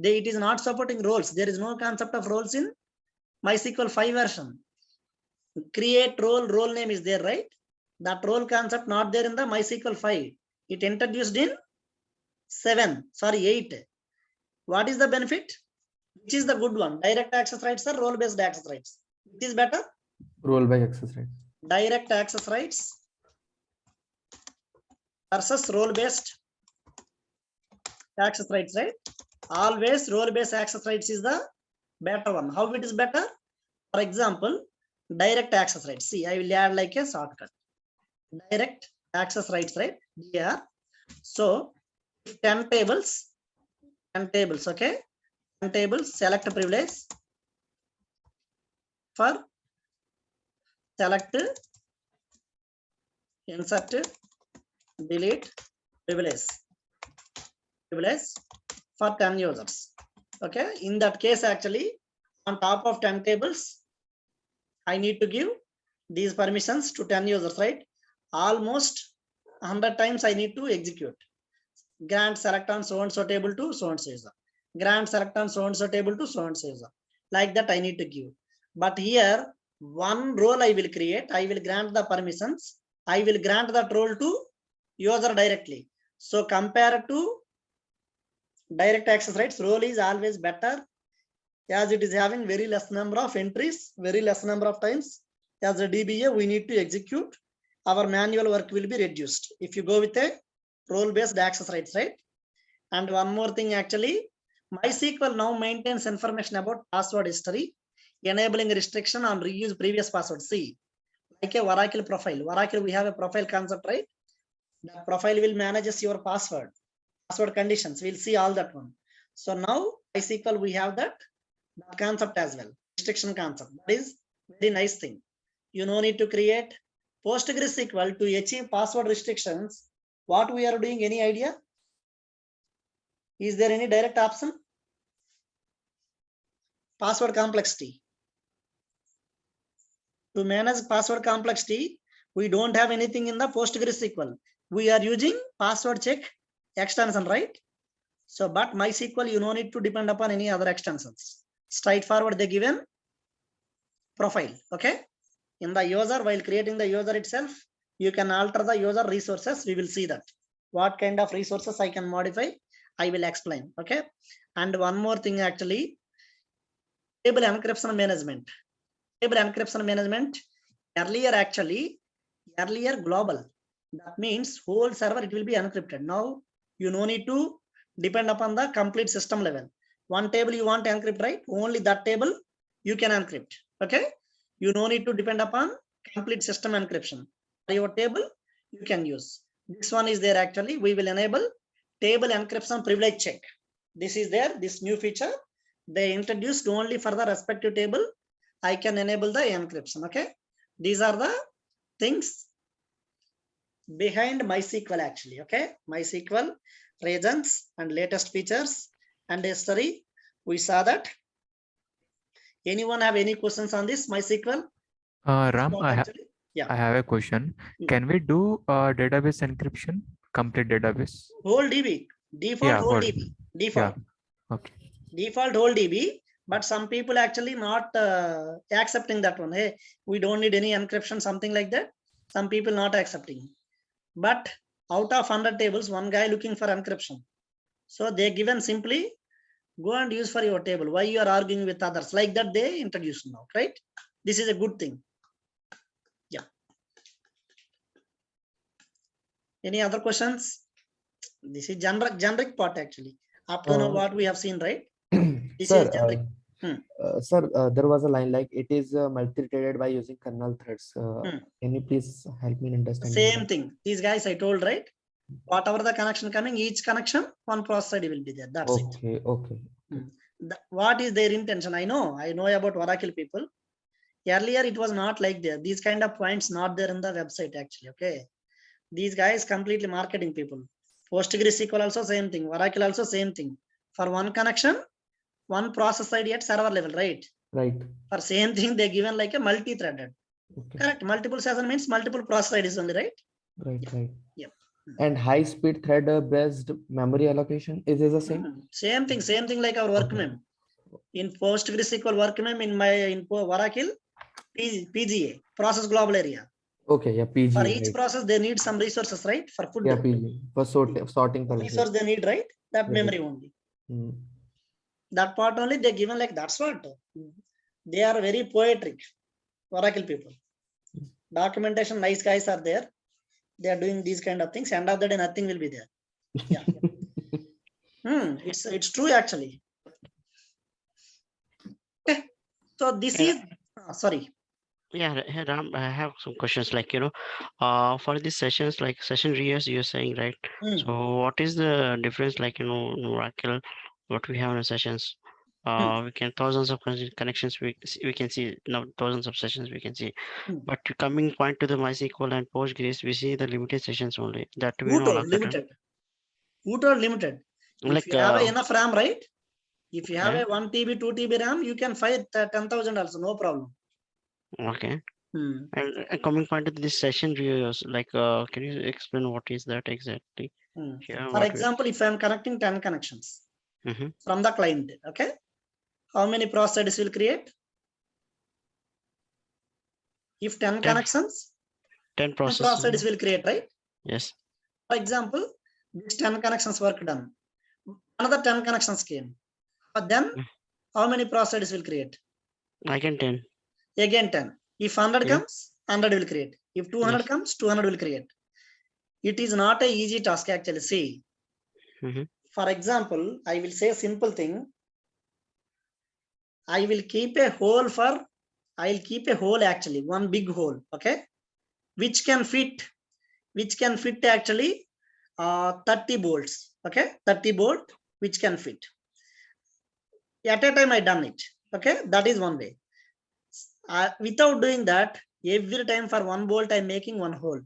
it is not supporting roles. There is no concept of roles in MySQL 5 version. Create role name is there, right? That role concept not there in the MySQL 5. It introduced in 8. What is the benefit? Which is the good one? Direct access rights or role-based access rights? Which is better? Role-based access rights. Direct access rights versus role-based access rights, right? Always role-based access rights is the better one. How it is better? For example, direct access rights. See, I will add like a shortcut. Direct access rights, right? Here. So, 10 tables, okay? 10 tables, select privilege for select, insert, delete privilege. table as for 10 users. Okay, in that case, actually, on top of 10 tables, I need to give these permissions to 10 users, right? Almost 100 times I need to execute. Grant select on so and so table to so and so user. Grant select on so and so table to so and so user. Like that I need to give. But here, one role I will create. I will grant the permissions. I will grant that role to user directly. So compared to direct access rights, role is always better, as it is having very less number of entries, very less number of times. As a DBA, we need to execute. Our manual work will be reduced if you go with a role-based access rights, right? And one more thing, actually, MySQL now maintains information about password history, enabling restriction on reuse previous passwords. See, like a Oracle profile. Oracle, we have a profile concept, right? The profile will manages your password conditions. We'll see all that one. So now MySQL, we have that concept as well, restriction concept. That is very nice thing. You no need to create PostgreSQL to achieve password restrictions. What we are doing, any idea? Is there any direct option? Password complexity. To manage password complexity, we don't have anything in the PostgreSQL. We are using password check extension, right? So, but MySQL, you no need to depend upon any other extensions. Straightforward, they given profile. Okay. In the user, while creating the user itself, you can alter the user resources. We will see that. What kind of resources I can modify, I will explain. Okay. And one more thing, actually, table encryption management. Table encryption management, earlier global. That means whole server, it will be encrypted. Now, you no need to depend upon the complete system level. One table you want to encrypt, right? Only that table you can encrypt. Okay. You no need to depend upon complete system encryption. Your table you can use. This one is there, actually. We will enable table encryption privilege check. This is there, this new feature. They introduced only for the respective table. I can enable the encryption. Okay. These are the things behind MySQL, actually. Okay. MySQL regions and latest features and history. We saw that. Anyone have any questions on this MySQL? Ram, Yeah. I have a question. Can we do database encryption, complete database? Whole DB, default, Yeah, whole whole. DB, default. Yeah. Okay. Default whole DB, but some people actually not accepting that one. Hey, we don't need any encryption, something like that. Some people not accepting. But out of 100 tables, one guy looking for encryption. So they given simply go and use for your table. Why you are arguing with others? Like that they introduce now, right? This is a good thing. Yeah. Any other questions? This is generic part, actually. Up to now what we have seen, right? This Sir, is generic. Sir, there was a line like it is multi-threaded by using kernel threads. Can you please help me in understanding? Same thing. These guys I told, right? Whatever the connection coming, each connection, one process ID will be there. That's it. Okay. What is their intention? I know about Oracle people. Earlier, it was not like there. These kind of points not there in the website, actually. Okay. These guys completely marketing people. PostgreSQL also same thing. Oracle also same thing. For one connection, one process ID at server level, right? Right. For same thing, they given like a multi-threaded. Okay. Correct. Multiple session means multiple process IDs only, right? Right. Yeah. And high-speed thread-based memory allocation is the same? Same thing like our work mem. In PostgreSQL work mem, in Oracle, PGA, process global area. Okay, yeah, PG. For each process, they need some resources, right? For food. Yeah, PG. For sorting purposes. Resource they need, right? That memory only. That part only they given like that's what. They are very poetic, Oracle people. Documentation, nice guys are there. They are doing these kind of things. End of the day, nothing will be there. Yeah. It's true, actually. Okay. So this is sorry. Yeah, Ram, I have some questions like, for these sessions, like session reuse, you're saying, right? So what is the difference, like, in Oracle, what we have in the sessions? We can thousands of connections, we can see now thousands of sessions we can see. But coming point to the MySQL and Postgres, we see the limited sessions only. That we know limited. Who told limited? If Like you have enough RAM, right? If you have a 1 TB, 2 TB RAM, you can fire 10,000 also, no problem. okay. Hmm. And coming point to this session views, like can you explain what is that exactly? Hmm. Yeah, For example, if I'm connecting 10 connections from the client, okay, how many processes will create? If 10 connections, 10 processes will create, right? Yes. For example, this 10 connections work done. Another 10 connections came. But then how many processes will create? Again 10. Again 10. If 100 Yeah. comes, 100 will create. If 200 Yes. comes, 200 will create. It is not a easy task actually. See, for example, I will say a simple thing. I will keep a hole actually, one big hole, okay, which can fit actually 30 bolts, okay, 30 bolt, which can fit. At a time I done it, okay, that is one way. Without doing that, every time for one bolt I'm making one hole,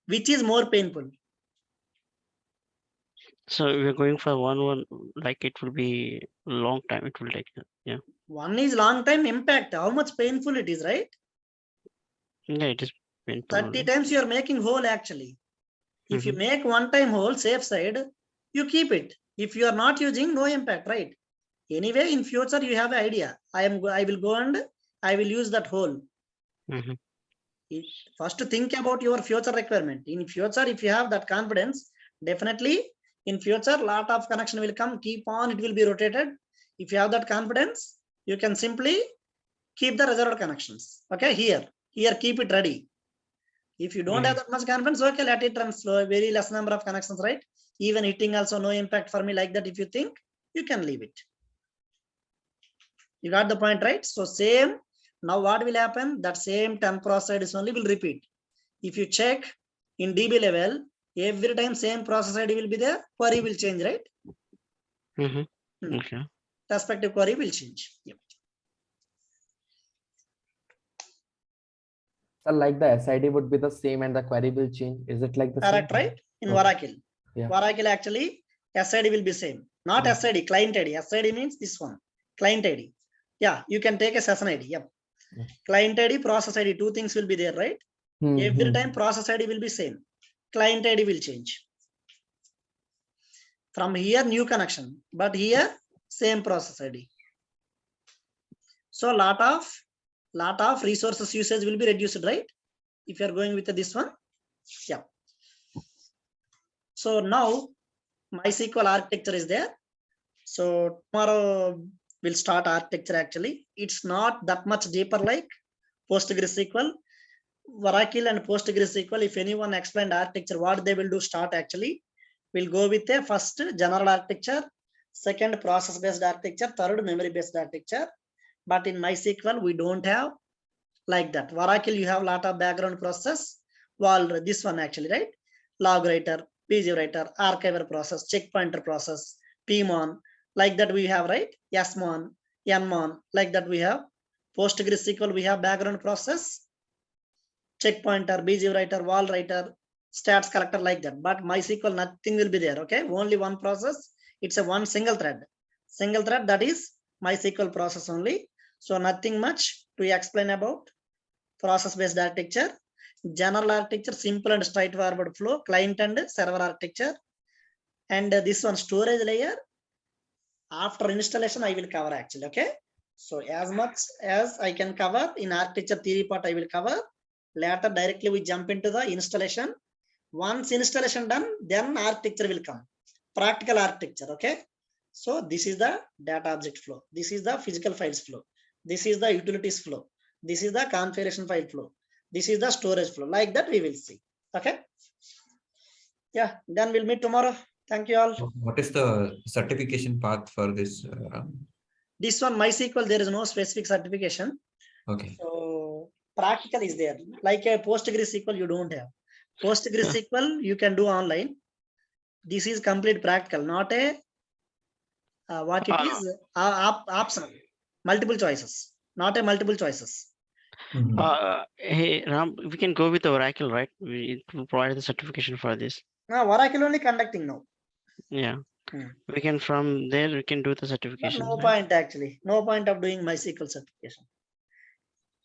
which is more painful. So we're going for one, like it will be long time. It will take, yeah. One is long time impact. How much painful it is, right? Yeah, it is painful. 30 times you are making hole actually. If you make one time hole, safe side, you keep it. If you are not using, no impact, right? Anyway, in future you have an idea. I will go and I will use that hole. First think about your future requirement. In future, if you have that confidence, definitely in future lot of connection will come. Keep on, it will be rotated. If you have that confidence, you can simply keep the reserved connections. Okay, here keep it ready. If you don't have that much confidence, okay, let it run slow, very less number of connections, right? Even hitting also no impact for me, like that. If you think, you can leave it. You got the point, right? So same. Now what will happen? That same 10 process only will repeat. If you check in DB level, every time same process ID will be there, query will change, right? Okay. Respective query will change. Yep. So like the SID would be the same and the query will change. Is it like the Correct, same? right? In Okay. Oracle. Yeah. Oracle actually, SID will be same. Not SID, client ID. SID means this one. Client ID. Yeah, you can take a session ID. Yep. Client ID, process ID, two things will be there, right? Every time process ID will be same. Client ID will change. From here, new connection. But here, same process ID. So lot of resources usage will be reduced, right? If you are going with this one. Yeah. So now MySQL architecture is there. So tomorrow we'll start architecture actually. It's not that much deeper like PostgreSQL. Oracle and PostgreSQL, if anyone explained architecture, what they will do start actually. We'll go with a first general architecture, second process-based architecture, third memory-based architecture. But in MySQL, we don't have like that. Oracle, you have a lot of background process. Well, this one actually, right? Log writer, PG writer, archiver process, checkpointer process, PMON, like that we have, right? SMON, NMON, like that we have. PostgreSQL, we have background process, checkpointer, BG writer, wall writer, stats collector, like that. But MySQL, nothing will be there. Okay, only one process. It's a one single thread. Single thread, that is MySQL process only. So nothing much to explain about process-based architecture. General architecture, simple and straightforward flow, client and server architecture. And this one, storage layer. After installation, I will cover actually. Okay. So as much as I can cover in architecture theory part, I will cover. Later, directly we jump into the installation. Once installation done, then architecture will come. Practical architecture. Okay. So this is the data object flow. This is the physical files flow. This is the utilities flow. This is the configuration file flow. This is the storage flow. Like that we will see. Okay. Yeah. Then we'll meet tomorrow. Thank you all. What is the certification path for this? This one, MySQL, there is no specific certification. Okay. So practical is there. Like a PostgreSQL, you don't have. PostgreSQL, you can do online. This is complete practical, not a what it is optional. Multiple choices, not a multiple choices. Hey Ram, we can go with Oracle, right? We provide the certification for this. Now Oracle only conducting now. Yeah. we can from there we can do the But certification. no point actually. No point of doing MySQL certification.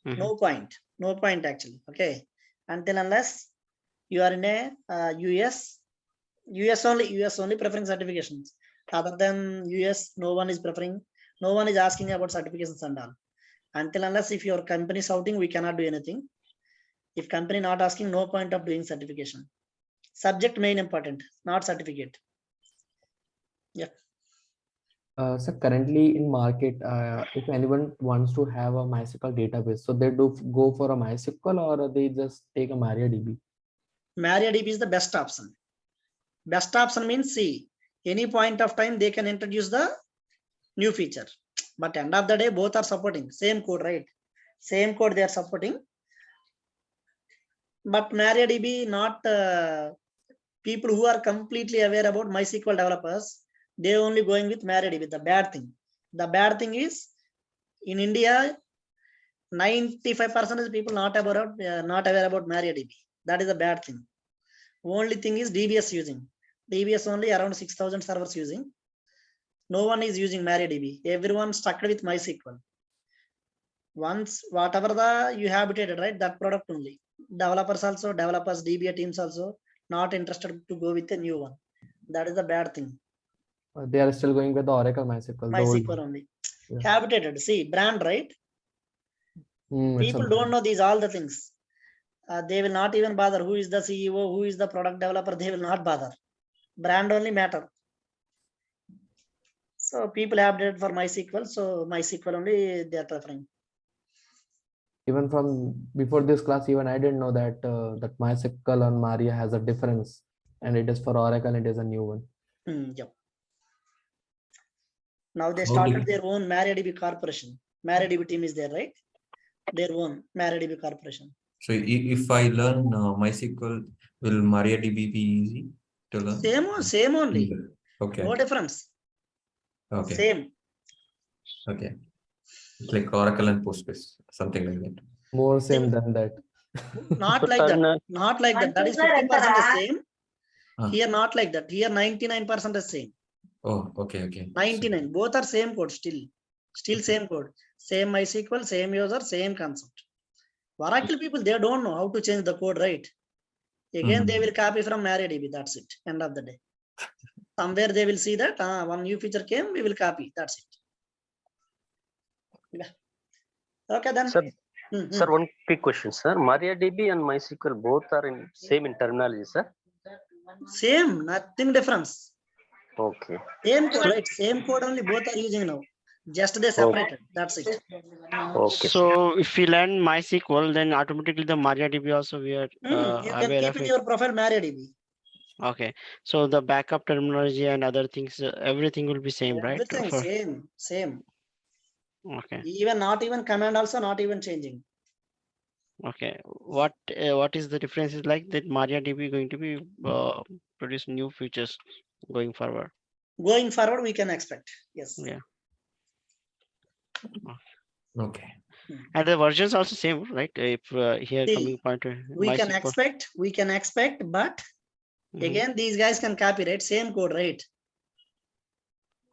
No point actually. Okay. Until unless you are in a US only preferring certifications. Other than US, no one is preferring. No one is asking about certifications and all. Until unless if your company is outing, we cannot do anything. If company not asking, no point of doing certification. Subject main important, not certificate. Yeah. So currently in market, if anyone wants to have a MySQL database, so they do go for a MySQL or they just take a MariaDB. MariaDB is the best option. Best option means see, any point of time they can introduce the new feature. But end of the day, both are supporting same code, right? Same code they are supporting. But MariaDB not people who are completely aware about MySQL developers, they only going with MariaDB. The bad thing is in India, 95% of people not aware about MariaDB. That is a bad thing. Only thing is DBS using. DBS only around 6,000 servers using. No one is using MariaDB. Everyone stuck with MySQL. Once whatever you habitated, right? That product only. Developers, DBA teams also not interested to go with a new one. That is the bad thing. They are still going with the Oracle MySQL. MySQL only. Yeah. Habitated. See, brand, right? People don't know these all the things. They will not even bother who is the CEO, who is the product developer. They will not bother. Brand only matter. So people have updated for MySQL. So MySQL only they are preferring. Even from before this class, even I didn't know that that MySQL and Maria has a difference, and it is for Oracle. It is a new one. Yep. Now they started their own MariaDB corporation. MariaDB team is there, right? Their own MariaDB corporation. So if I learn MySQL, will MariaDB be easy to learn? Same only. Okay. No difference. Okay. Same. Okay. It's like Oracle and Postgres, something like that. More same than that. Not like that. Not like that. That is 50% same. Here not like that. Here 99% is same. Oh, okay. 99. Both are same code still. Still same code. Same MySQL, same user, same concept. Oracle people, they don't know how to change the code, right? Again, they will copy from MariaDB. That's it. End of the day. Somewhere they will see that one new feature came, we will copy. That's it. Yeah. Okay, then. Sir, one quick question, sir. MariaDB and MySQL both are in same in terminology, sir? Same, nothing difference. Okay. Same code, right? Same code only both are using now. Just they separated. That's it. Okay. So if we learn MySQL, then automatically the MariaDB also we are You can aware keep of in it. your profile MariaDB. Okay, so the backup terminology and other things, everything will be same, right? Everything same. Okay. Even not even command also not even changing. Okay. What is the difference is like that MariaDB going to be produce new features going forward? Going forward, we can expect. Yes. Yeah. Okay. And the versions also same, right? If here coming point we can MySQL. expect, but again these guys can copy, right? Same code, right?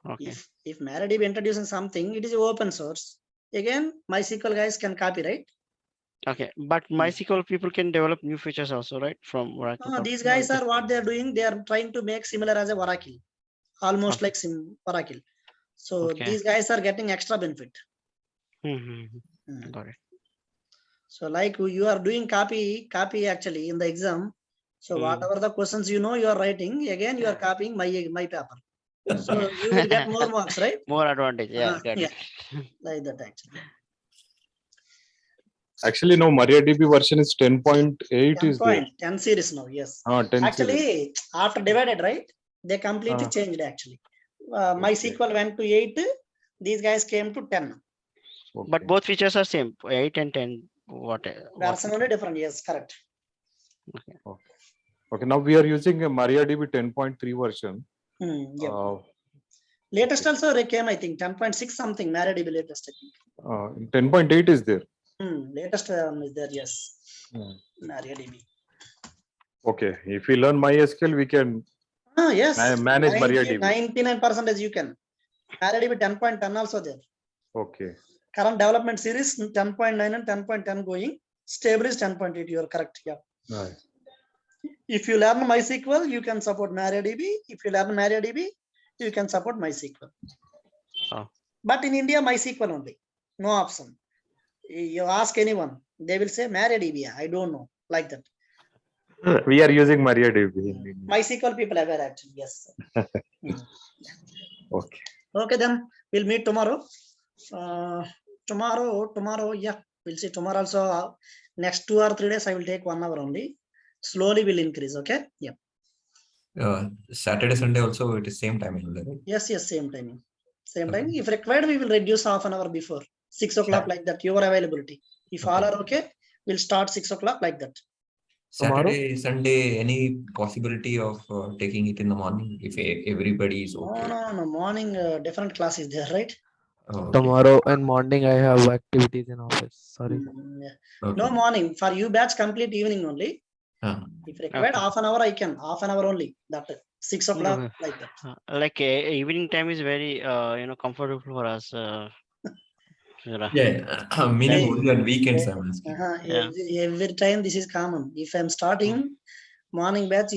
Okay. If MariaDB introducing something, it is open source. Again, MySQL guys can copy, right? Okay, but MySQL people can develop new features also, right? From Oracle. These guys are what they are doing. They are trying to make similar as a Oracle, almost like Oracle. So these guys are getting extra benefit. Got it. So like you are doing copy actually in the exam. So whatever the questions you know you are writing, again you are copying my paper. So you will get more marks, right? More advantage. Yeah, got it. Like that actually. Actually, no, MariaDB version is 10.8 is there. 10 series now, yes. 10 actually, series. after divided, right? They completely changed actually. MySQL went to 8. These guys came to 10. Okay. But both features are same, 8 and 10. Version only different, yes, correct. Okay, now we are using a MariaDB 10.3 version. Latest also came, I think, 10.6 something, MariaDB latest, I think. 10.8 is there. Latest is there, yes. MariaDB. Okay, if we learn MySQL, we can Yes. Manage MariaDB. 99% you can. MariaDB 10.10 also there. Okay. Current development series 10.9 and 10.10 going. Stable is 10.8. You are correct. Yeah. Right. If you learn MySQL, you can support MariaDB. If you learn MariaDB, you can support MySQL. Oh. But in India, MySQL only. No option. You ask anyone, they will say MariaDB. I don't know. Like that. We are using MariaDB. in India. MySQL people are aware actually. Yes. Okay. Okay, then we'll meet tomorrow. Tomorrow, yeah, we'll see. Tomorrow also, next 2 or 3 days, I will take 1 hour only. Slowly will increase. Okay. Yeah. Saturday, Sunday also it is same timing, right? Yes, same timing. Same Okay. timing. If required, we will reduce half an hour before 6 o'clock, like that. Your availability. If all are okay, we'll start 6 o'clock like that. Saturday, Sunday, any possibility of taking it in the morning if everybody is okay? No. Morning, different class is there, right? Okay. Tomorrow and morning I have activities in office. Sorry. Yeah. Okay. No morning. For you batch complete evening only. If required, Okay. half an hour I can. Half an hour only. That 6 o'clock No, like that. like evening time is very comfortable for us. Sura. Yeah, meaning Hey, only on weekends I'm asking. Yeah. every time this is common. If I'm starting morning batch,